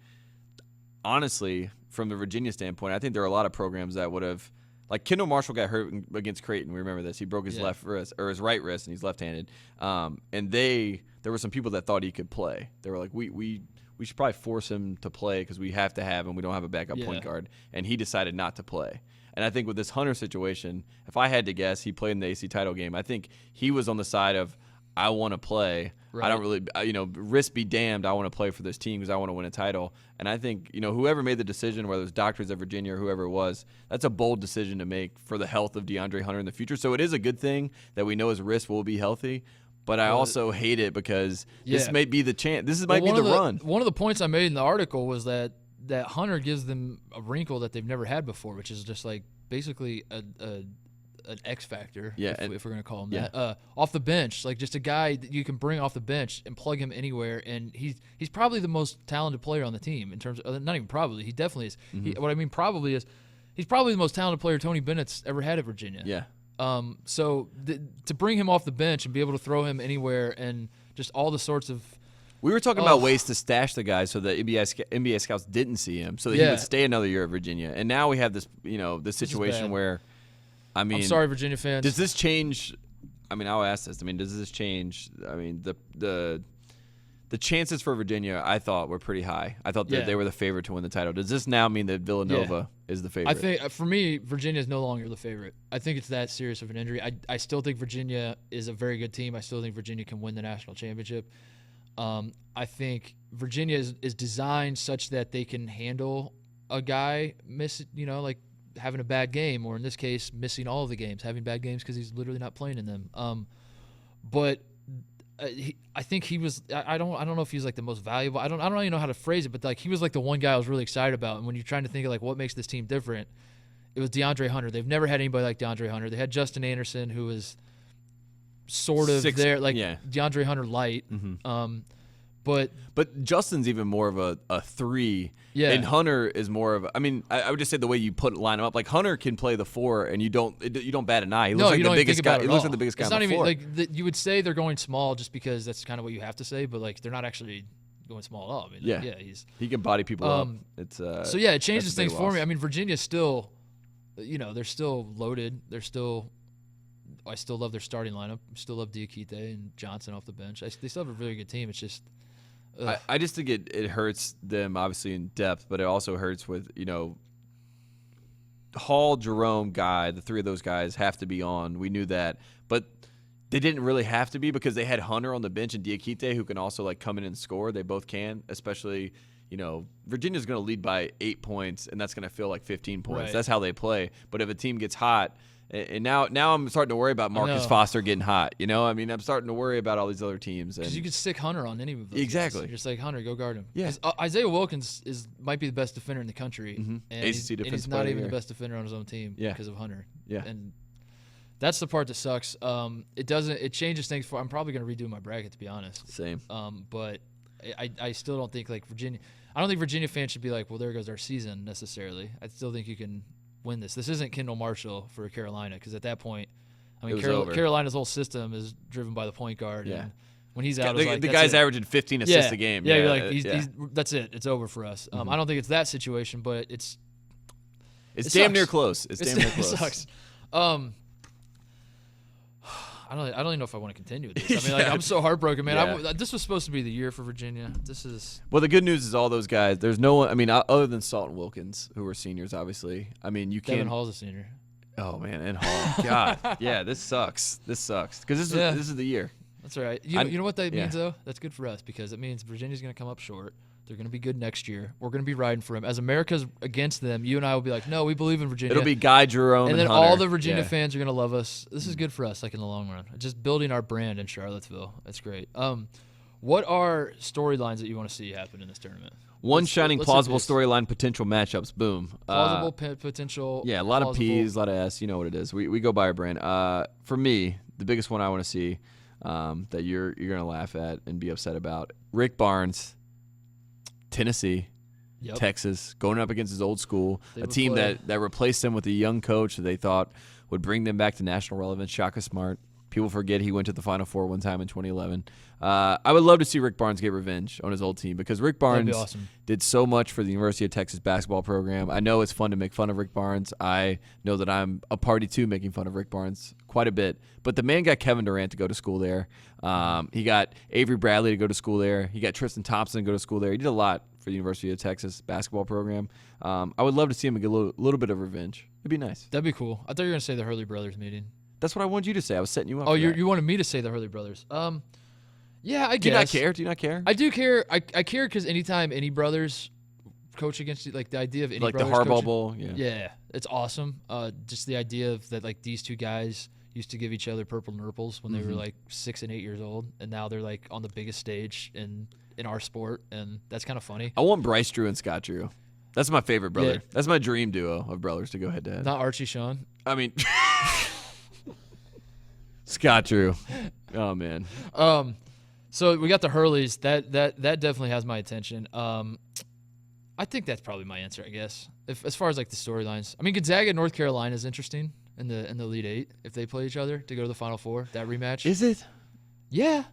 honestly, from the Virginia standpoint, I think there are a lot of programs that would have. Like Kendall Marshall got hurt against Creighton. We remember this. He broke his left wrist or his right wrist, and he's left-handed. And there were some people that thought he could play. They were like, we should probably force him to play because we have to have him. We don't have a backup point guard. And he decided not to play. And I think with this Hunter situation, if I had to guess, he played in the AC title game. I think he was on the side of, I want to play. Right. I don't really, risk be damned. I want to play for this team because I want to win a title. And I think, whoever made the decision, whether it was doctors at Virginia or whoever it was, that's a bold decision to make for the health of DeAndre Hunter in the future. So it is a good thing that we know his wrist will be healthy. But I also hate it because this may be the chance. This might be the run. One of the points I made in the article was that Hunter gives them a wrinkle that they've never had before, which is just like basically an X factor, Yeah, if we're gonna call him that. Off the bench, like just a guy that you can bring off the bench and plug him anywhere, and he's probably the most talented player on the team in terms of not even probably, he definitely is. What I mean probably is he's probably the most talented player Tony Bennett's ever had at Virginia. Yeah. So to bring him off the bench and be able to throw him anywhere and just all the sorts of We were talking about ways to stash the guy so that NBA scouts didn't see him, so that he would stay another year at Virginia. And now we have this, this situation where, I mean, I'm sorry, Virginia fans. Does this change? I mean, I'll ask this. I mean, does this change? I mean, the chances for Virginia, I thought, were pretty high. I thought that they were the favorite to win the title. Does this now mean that Villanova is the favorite? I think, for me, Virginia is no longer the favorite. I think it's that serious of an injury. I still think Virginia is a very good team. I still think Virginia can win the national championship. I think Virginia is designed such that they can handle a guy like having a bad game, or in this case, missing all of the games, having bad games because he's literally not playing in them. But I think he was. I don't know if he's like the most valuable. I don't even know how to phrase it, but like he was like the one guy I was really excited about. And when you're trying to think of like what makes this team different, it was DeAndre Hunter. They've never had anybody like DeAndre Hunter. They had Justin Anderson, who was sort of there, like DeAndre Hunter light. But Justin's even more of a 3, and Hunter is more of. I mean, I would just say the way you line him up, like Hunter can play the 4, and you don't bat an eye. He looks like the biggest guy. He looks like the biggest guy on the floor. It's not even like you would say they're going small just because that's kind of what you have to say, but like they're not actually going small at all. I mean, he can body people up. It's so it changes things for me. I mean, Virginia's still, they're still loaded. I still love their starting lineup. Still love Diakite and Johnson off the bench. They still have a really good team. It's just. I just think it hurts them obviously in depth, but it also hurts with Hall, Jerome, Guy. The 3 of those guys have to be on. We knew that, but they didn't really have to be because they had Hunter on the bench and Diakite, who can also like come in and score. They both can, especially Virginia's going to lead by 8 points, and that's going to feel like 15 points. Right. That's how they play. But if a team gets hot. And now I'm starting to worry about Marcus Foster getting hot. I mean, I'm starting to worry about all these other teams. Because you could stick Hunter on any of those. Exactly. Guys. You're just like, Hunter, go guard him. Yeah. Isaiah Wilkins might be the best defender in the country. And he's not even the best defender on his own team because of Hunter. Yeah. And that's the part that sucks. It changes things for. I'm probably going to redo my bracket, to be honest. Same. But I still don't think like Virginia. I don't think Virginia fans should be like, well, there goes our season necessarily. I still think you can win this. This isn't Kendall Marshall for Carolina, because at that point, I mean, Carolina's whole system is driven by the point guard. Yeah. And when he's out, the guy's averaging 15 assists a game. Yeah, you're like, he's that's it. It's over for us. I don't think it's that situation, but it's damn near close. It's damn near it close. Sucks. I don't even know if I want to continue with this. I mean, I'm so heartbroken, man. Yeah. This was supposed to be the year for Virginia. This is. Well, the good news is all those guys. There's no one. I mean, other than Salt and Wilkins, who are seniors, obviously. I mean, you can't. Devin Hall's a senior. Oh man, and Hall. God, yeah, this sucks. Because this is the year. That's all right. You know what that means though? That's good for us because it means Virginia's going to come up short. They're going to be good next year. We're going to be riding for them. As America's against them, you and I will be like, no, we believe in Virginia. It'll be Guy, Jerome, and then Hunter. all the Virginia fans are going to love us. This is good for us, like in the long run. Just building our brand in Charlottesville. That's great. What are storylines that you want to see happen in this tournament? Shining plausible storyline potential matchups. Boom. Plausible potential. Yeah, a lot of P's, a lot of S. You know what it is. We go by our brand. For me, the biggest one I want to see that you're going to laugh at and be upset about, Rick Barnes, Tennessee, Texas, going up against his old school, a team that replaced him with a young coach that they thought would bring them back to national relevance. Shaka Smart. People forget he went to the Final Four one time in 2011. I would love to see Rick Barnes get revenge on his old team because Rick Barnes did so much for the University of Texas basketball program. I know it's fun to make fun of Rick Barnes. I know that I'm a party to making fun of Rick Barnes quite a bit. But the man got Kevin Durant to go to school there. He got Avery Bradley to go to school there. He got Tristan Thompson to go to school there. He did a lot for the University of Texas basketball program. I would love to see him get a little bit of revenge. It'd be nice. That'd be cool. I thought you were going to say the Hurley brothers meeting. That's what I wanted you to say. I was setting you up. Oh, you wanted me to say the Hurley brothers. Yeah, I guess. Do you not care? Do you not care? I do care. I care because anytime any brothers coach against you, like the idea of any like brothers the Harbaugh coaching, Bowl. Yeah, it's awesome. Just the idea of that, like these two guys used to give each other purple nurples when they were like 6 and 8 years old, and now they're like on the biggest stage in our sport, and that's kind of funny. I want Bryce Drew and Scott Drew. That's my favorite brother. Yeah. That's my dream duo of brothers to go head to head. Not Archie Sean. I mean, Scott Drew. Oh man. So we got the Hurleys. That definitely has my attention. I think that's probably my answer, I guess. As far as like the storylines, I mean, Gonzaga and North Carolina is interesting in the Elite Eight if they play each other to go to the Final Four. That rematch. Is it? Yeah.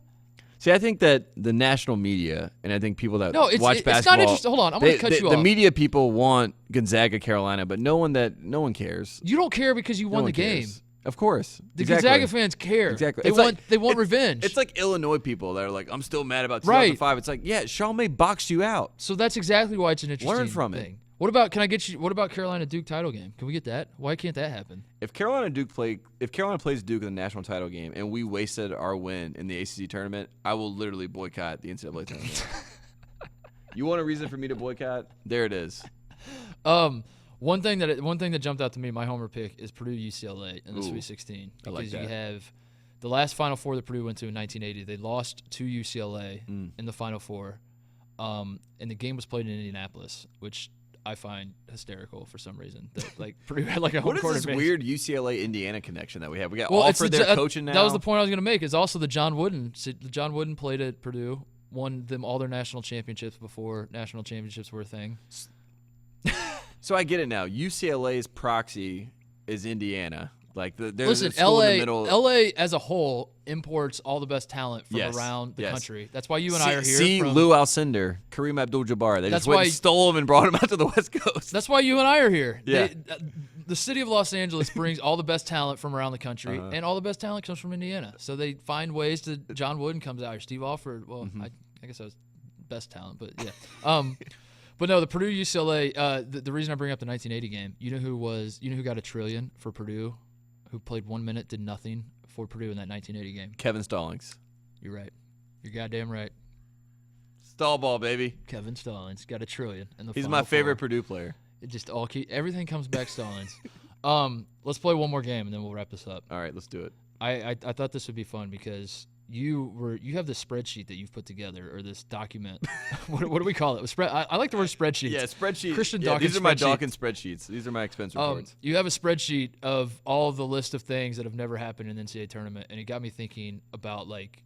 See, I think that the national media and I think people that watch basketball. It's not interesting. Hold on, I'm going to cut you off. The media people want Gonzaga, Carolina, but no one cares. You don't care because you won the game. Of course. The Gonzaga fans care. Exactly. They want revenge. It's like Illinois people that are like, I'm still mad about 2005. Right. It's like, yeah, Sean May boxed you out. So that's exactly why it's an interesting Learn from thing. it. What about Carolina Duke title game? Can we get that? Why can't that happen? If Carolina plays Duke in the national title game and we wasted our win in the ACC tournament, I will literally boycott the NCAA tournament. You want a reason for me to boycott? There it is. One thing that jumped out to me, my homer pick, is Purdue UCLA in the Sweet 16 because like that. You have the last Final Four that Purdue went to in 1980. They lost to UCLA in the Final Four, and the game was played in Indianapolis, which I find hysterical for some reason. That like Purdue had like a home court What is this advantage. weird UCLA Indiana connection that we have? We got Alford there coaching now. That was the point I was going to make. Is also the John Wooden. John Wooden played at Purdue, won them all their national championships before national championships were a thing. So I get it now. UCLA's proxy is Indiana. Like there's Listen, a school in the middle. LA as a whole imports all the best talent from around the country. That's why you and I are here. See Lou Alcindor, Kareem Abdul-Jabbar. They just went and stole him and brought him out to the West Coast. That's why you and I are here. Yeah. The city of Los Angeles brings all the best talent from around the country, and all the best talent comes from Indiana. So they find ways to. John Wooden comes out here. Steve Alford. Well, I guess that was best talent, but yeah. But no, the Purdue UCLA. The reason I bring up the 1980 game, you know who got $1 trillion for Purdue, who played 1 minute, did nothing for Purdue in that 1980 game. Kevin Stallings. You're right. You're goddamn right. Stall ball, baby. Kevin Stallings got $1 trillion in the. He's Final my favorite Four. Purdue player. It just everything comes back Stallings. Let's play one more game and then we'll wrap this up. All right, let's do it. I thought this would be fun because you have this spreadsheet that you've put together, or this document. what do we call it? I like the word spreadsheet. Yeah, spreadsheet. Christian yeah, Dawkins these are my spreadsheet. Dawkins spreadsheets. These are my expense reports. You have a spreadsheet of all the list of things that have never happened in the NCAA tournament, and it got me thinking about like,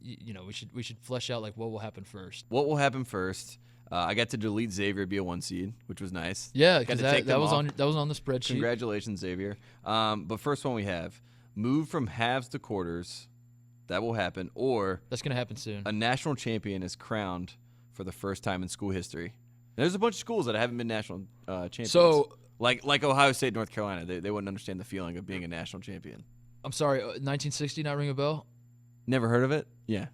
we should flesh out like what will happen first. What will happen first? I got to delete Xavier, be a 1 seed, which was nice. Yeah, because that was on the spreadsheet. Congratulations, Xavier. But first one we have, move from halves to quarters. That will happen. Or that's going to happen soon. A national champion is crowned for the first time in school history. There's a bunch of schools that haven't been national champions. So, like Ohio State, North Carolina, they wouldn't understand the feeling of being a national champion. I'm sorry, 1960 not ring a bell? Never heard of it? Yeah,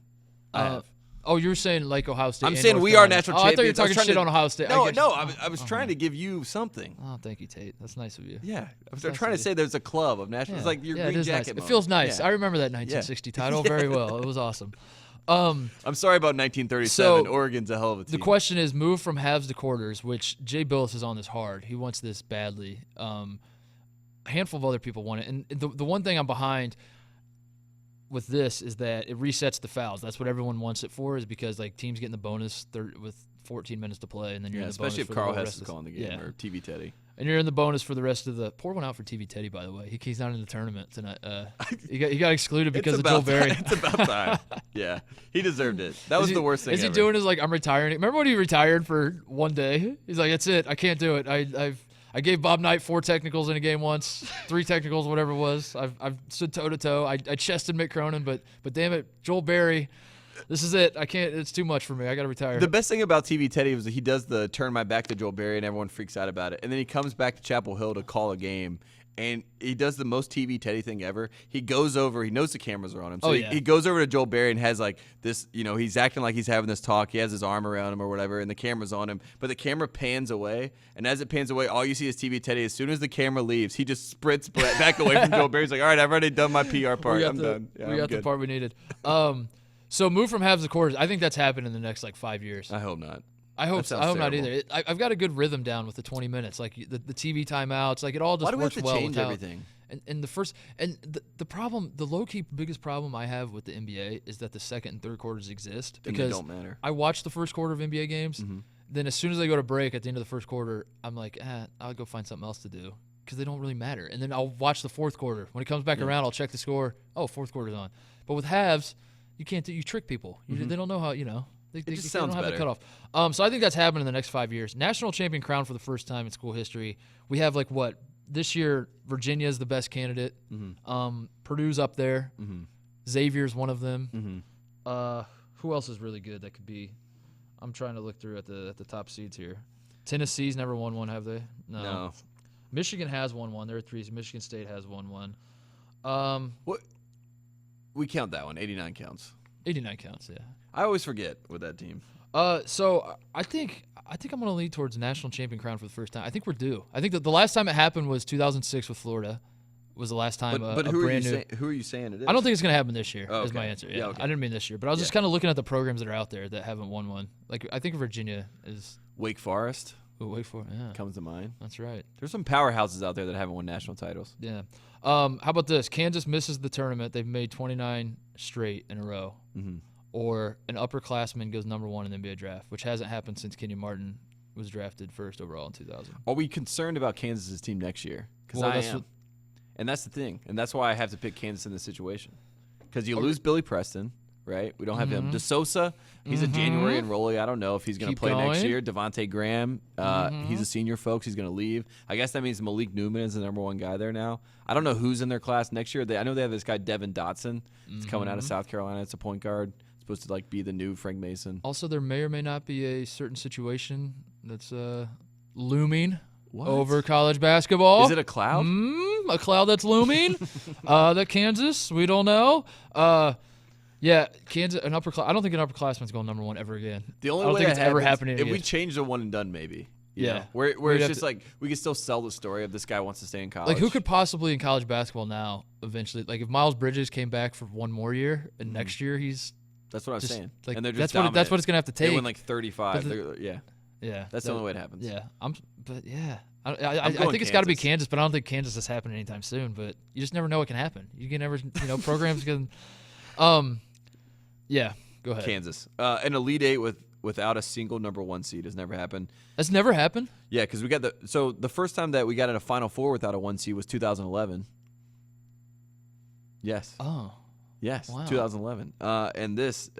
I have. Oh, you're saying like Ohio State. I'm saying we are national champions. I thought you were talking shit on Ohio State. No, I was trying to give you something. Oh, thank you, Tate. That's nice of you. Yeah, I was trying to say there's a club of national. It's like your green jacket. Nice. It feels nice. Yeah. I remember that 1960 title very well. It was awesome. I'm sorry about 1937. So, Oregon's a hell of a team. The question is move from halves to quarters, which Jay Billis is on this hard. He wants this badly. A handful of other people want it. And the one thing I'm behind with this is that it resets the fouls. That's what everyone wants it for, is because like teams get in the bonus with 14 minutes to play, and then you're in the bonus. Especially if for Carl the Hess is calling the game, or TV Teddy. And you're in the bonus for the rest of the. Pour one out for TV Teddy, by the way. He's not in the tournament tonight. He got excluded because of Joel Berry. It's about time. Yeah, he deserved it. That was the worst thing. Is he ever. doing his like I'm retiring? Remember when he retired for one day? He's like, that's it. I can't do it. I gave Bob Knight 4 technicals in a game once, 3 technicals, whatever it was. I've stood toe to toe. I chested Mick Cronin, but damn it, Joel Berry. This is it. I can't. It's too much for me. I got to retire. The best thing about TV Teddy was that he does the turn my back to Joel Berry, and everyone freaks out about it. And then he comes back to Chapel Hill to call a game, and he does the most TV Teddy thing ever. He goes over. He knows the cameras are on him, so he goes over to Joel Berry and has like this. He's acting like he's having this talk. He has his arm around him or whatever, and the camera's on him. But the camera pans away, and as it pans away, all you see is TV Teddy. As soon as the camera leaves, he just sprints back away from Joel Berry. He's like, "All right, I've already done my PR part. I'm done. Yeah, we got the part we needed." So move from halves to quarters. I think that's happened in the next like 5 years. I hope not. I hope not either. I've got a good rhythm down with the 20 minutes, like the TV timeouts. Like it all just works well. Why do we have to change everything? And the problem, the low key biggest problem I have with the NBA is that the second and third quarters exist because and they don't matter. I watch the first quarter of NBA games. Mm-hmm. Then as soon as they go to break at the end of the first quarter, I'm like, I'll go find something else to do. because they don't really matter. And then I'll watch the fourth quarter. When it comes back around, I'll check the score. Oh, fourth quarter's on. But with halves, you can't you trick people. They don't know how, They just don't sounds have better. the cutoff. So I think that's happening in the next 5 years. National champion crown for the first time in school history. We have this year Virginia is the best candidate. Purdue's up there. Xavier's one of them. Who else is really good that could be? I'm trying to look through at the top seeds here. Tennessee's never won one, have they? No. Michigan has won one. They're 3. Michigan State has won one. What? We count that one. 89 counts. 89 counts, yeah. I always forget with that team. So I think I'm going to lean towards national champion crown for the first time. I think we're due. I think that the last time it happened was 2006 with Florida. Was the last time But a who brand new. Who are you saying it is? I don't think it's going to happen this year. Oh, Is my okay. answer. Yeah, okay. I didn't mean this year, but I was just kind of looking at the programs that are out there that haven't won one. Like I think Virginia is. Wake Forest Wait for it. Yeah, comes to mind. that's right. There's some powerhouses out there that haven't won national titles. Yeah. How about this? Kansas misses the tournament. They've made 29 straight in a row. Or an upperclassman goes number 1 in the NBA draft, which hasn't happened since Kenny Martin was drafted first overall in 2000. Are we concerned about Kansas's team next year? Because Well, I that's am. what- And that's the thing. And that's why I have to pick Kansas in this situation. Because you lose Billy Preston, right? We don't have him. DeSosa, he's a January enrollee. I don't know if he's going to Keep play next going. year. Devontae Graham, he's a senior, folks. He's going to leave. I guess that means Malik Newman is the number 1 guy there now. I don't know who's in their class next year. I know they have this guy, Devin Dotson. He's coming out of South Carolina. It's a point guard. Supposed to be the new Frank Mason. Also, there may or may not be a certain situation that's looming over college basketball. Is it a cloud? A cloud that's looming. That Kansas, we don't know. Yeah, Kansas, an upperclass. I don't think an upperclassman's going number 1 ever again. The only I don't way think that it's ever happens, happening if we again. change the one and done, maybe. You Yeah. know? Where We'd it's have just to- we can still sell the story of this guy wants to stay in college. Like, who could possibly in college basketball now eventually? Like, if Miles Bridges came back for one more year and next year he's That's what I was just saying. like And they're just that's what it's gonna have to They take. win 35. But Yeah. Yeah, That's the only way it happens. Yeah, I I'm going think it's got to be Kansas. Kansas, but I don't think Kansas is happening anytime soon. But you just never know what can happen. You can never, programs can. Yeah, go ahead. Kansas. An Elite Eight without a single number 1 seed has never happened. That's never happened. Yeah, because we got the first time that we got in a Final Four without a 1 seed was 2011. Yes. Oh, Yes. Wow. 2011. And this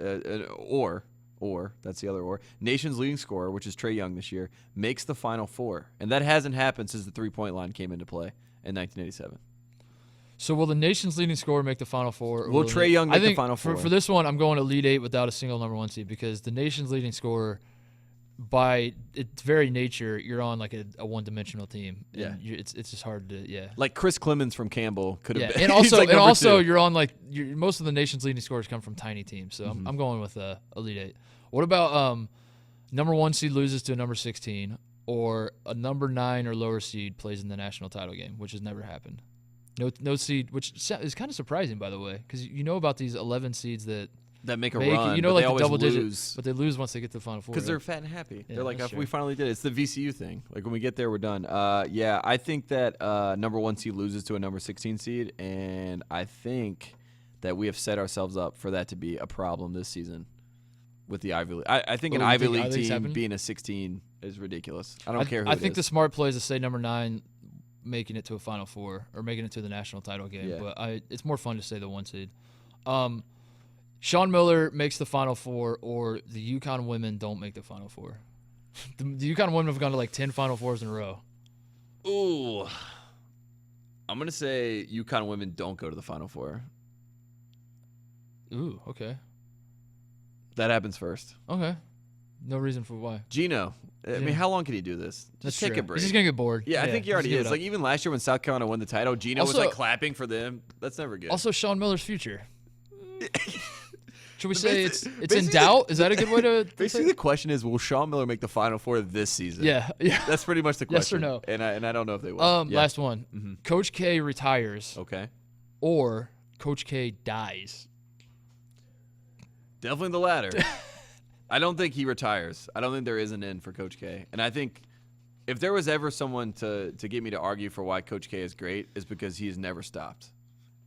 or that's the other or. Nation's leading scorer, which is Trae Young this year, makes the Final Four. And that hasn't happened since the 3-point line came into play in 1987. so will the nation's leading scorer make the Final Four? Or Will Trae Young I make the think Final for Four? For this one, I'm going Elite Eight without a single number 1 seed because the nation's leading scorer, by its very nature, you're on like a one-dimensional team. Yeah. And it's just hard to Like Chris Clemens from Campbell could have Yeah, been. and he's also like number 2. you're on most of the nation's leading scorers come from tiny teams, so I'm going with Elite Eight. What about number 1 seed loses to a number 16, or a number 9 or lower seed plays in the national title game, which has never happened. No seed, which is kind of surprising, by the way, because you know about these 11 seeds that make a make run, you know but like they the always double lose. digits, but they lose once they get to the Final Four. Because they're right? fat and happy. Yeah, They're like, that's we true. finally did it. It's the VCU thing. Like, when we get there, we're done. Yeah, I think that number 1 seed loses to a number 16 seed, and I think that we have set ourselves up for that to be a problem this season with the Ivy League. I think an you Ivy think League Ivy League's team happening? being a 16 is ridiculous. I don't care who I it think the is. smart play is to say number 9 making it to a Final Four or making it to the national title game, Yeah. but it's more fun to say the 1 seed. Sean Miller makes the Final Four, or the UConn women don't make the Final Four. The UConn women have gone to like 10 Final Fours in a row. Ooh. I'm going to say UConn women don't go to the Final Four. Ooh, okay. That happens first. Okay. No reason for why. Gino. I mean, how long can he do this? That's Just take true. a break. He's just going to get bored. Yeah, I think he already just give is. it Like, up. even last year when South Carolina won the title, Gino was Also- like clapping for them. That's never good. Also, Sean Miller's future. Should we But say basically- it's in basically doubt? Is that a good way to basically say the it? question is, will Sean Miller make the Final Four this season? Yeah. That's pretty much the Yes or question. no? And I don't know if they will. Yeah. Last one. Mhm. Coach K retires, Okay. or Coach K dies. Definitely the latter. I don't think he retires. I don't think there is an end for Coach K. And I think if there was ever someone to get me to argue for why Coach K is great, is because he's never stopped.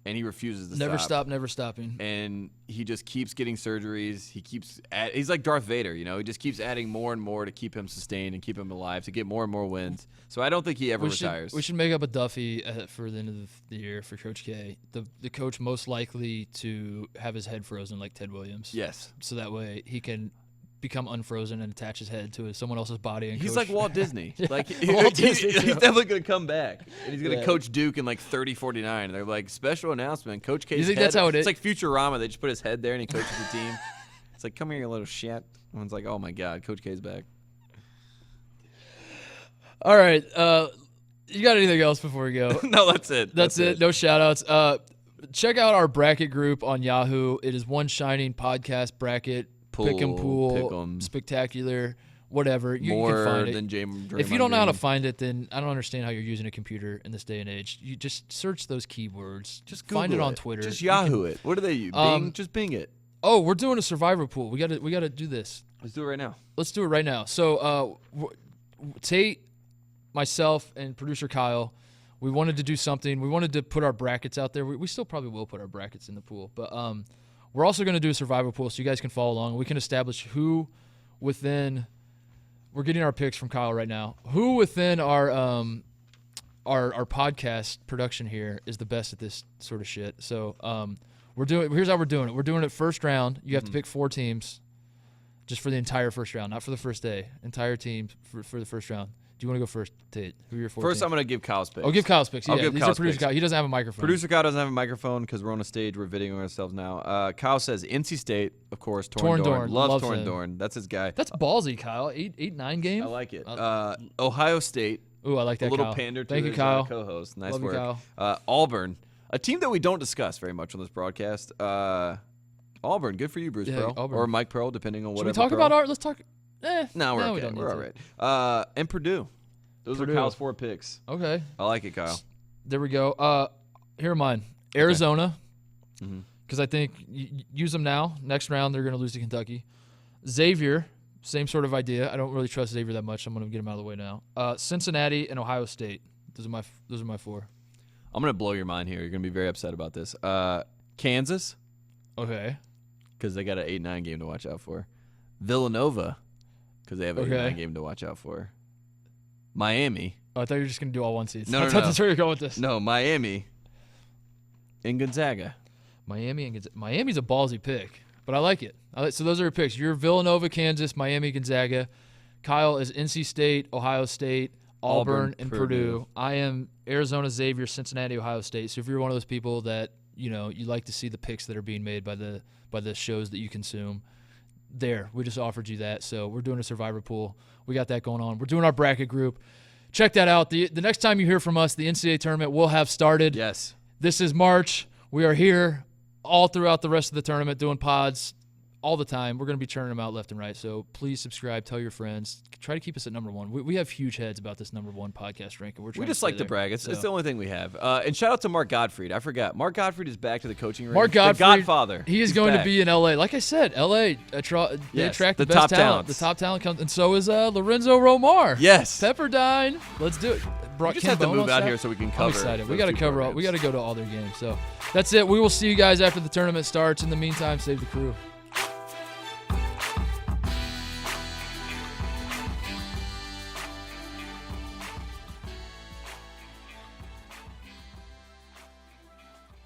and he refuses to Never stop, never stopping. And he just keeps getting surgeries. He's like Darth Vader, you know. He just keeps adding more and more to keep him sustained and keep him alive, to get more and more wins. So I don't think he ever retires. We should make up a Duffy for the end of the year for Coach K. The coach most likely to have his head frozen like Ted Williams. Yes. So that way he can become unfrozen and attach his head to someone else's body. And he's coach. like Walt Disney. Like he's Disney, definitely going to come back. And he's going to coach Duke in like 30-49. And they're like, special announcement, Coach K's You think head. That's how it is? It's like Futurama. They just put his head there and he coaches the team. It's like, come here, you little shit. Everyone's like, oh my God, Coach K's back. All right. You got anything else before we go? No, that's it. That's it. No shout-outs. Check out our bracket group on Yahoo. It is one shining podcast bracket. Pick and pool, spectacular, whatever. You can find it. If you don't know how to find it, then I don't understand how you're using a computer in this day and age. You just search those keywords. Just find it Google on Twitter. Just Yahoo it. What do they use? Bing? Just Bing it. Oh, we're doing a survivor pool. We got to do this. Let's do it right now. Let's do it right now. So, Tate, myself, and producer Kyle, we wanted to do something. We wanted to put our brackets out there. We still probably will put our brackets in the pool, but we're also going to do a survivor pool so you guys can follow along. We can establish who within – we're getting our picks from Kyle right now. Who within our podcast production here is the best at this sort of shit. So here's how we're doing it. We're doing it first round. You have to pick 4 teams just for the entire first round, not for the first day. Entire team for the first round. Do you want to go first, Tate? Who are your 4 First, teams? I'm going to give Kyle's picks. Oh, give Kyle's picks. Yeah, I'll give these Kyle's are producer picks. Kyle. He doesn't have a microphone. Producer Kyle doesn't have a microphone because we're on a stage. We're videoing ourselves now. Kyle says NC State, of course. Torn Dorn. Loves Torn Dorn. That's his guy. That's ballsy, Kyle. 8-9 game. I like it. Ohio State. Ooh, I like that, A little Kyle. pander to Thank his you, Kyle. co-host. Nice Love work. you, Kyle. Auburn, a team that we don't discuss very much on this broadcast. Auburn, good for you, Bruce Pearl. Auburn. Or Mike Pearl, depending on Should whatever. we talk about art? Let's talk. No, we're we okay. don't need We're to. all right. And Purdue. Those Purdue. are Kyle's 4 picks. Okay. I like it, Kyle. There we go. Here are mine. Arizona, Mhm. because I think use them now. Next round, they're going to lose to Kentucky. Xavier, same sort of idea. I don't really trust Xavier that much. I'm going to get him out of the way now. Cincinnati and Ohio State. Those are my 4. I'm going to blow your mind here. You're going to be very upset about this. Kansas, Okay. because they got an 8-9 game to watch out for. Villanova, because they have an 8-9 game to watch out for. Miami. Oh, I thought you were just going to do all 1 seeds. No, I thought that's where you're going with this. No, Miami and Gonzaga. Miami's a ballsy pick, but I like it. So those are your picks. You're Villanova, Kansas, Miami, Gonzaga. Kyle is NC State, Ohio State, Auburn, and Purdue. I am Arizona, Xavier, Cincinnati, Ohio State. So if you're one of those people that you like to see the picks that are being made by the shows that you consume, we just offered you that. So we're doing a survivor pool. We got that going on. We're doing our bracket group. Check that out. The next time you hear from us, the NCAA tournament will have started. Yes. This is March. We are here all throughout the rest of the tournament doing pods all the time. We're going to be churning them out left and right. So please subscribe. Tell your friends. Try to keep us at number 1. We have huge heads about this number 1 podcast ranking. We just like to brag. It's the only thing we have. And shout out to Mark Gottfried. I forgot. Mark Gottfried is back to the coaching range. Mark Gottfried, the Godfather. He is going to be in L.A. Like I said, L.A. They attract the best top talent. talents. The top talent comes, and so is Lorenzo Romar. Yes. Pepperdine. Let's do it. We just have to move out here so we can cover. I'm excited. We got to cover all. We got to go to all their games. So that's it. We will see you guys after the tournament starts. In the meantime, save the crew.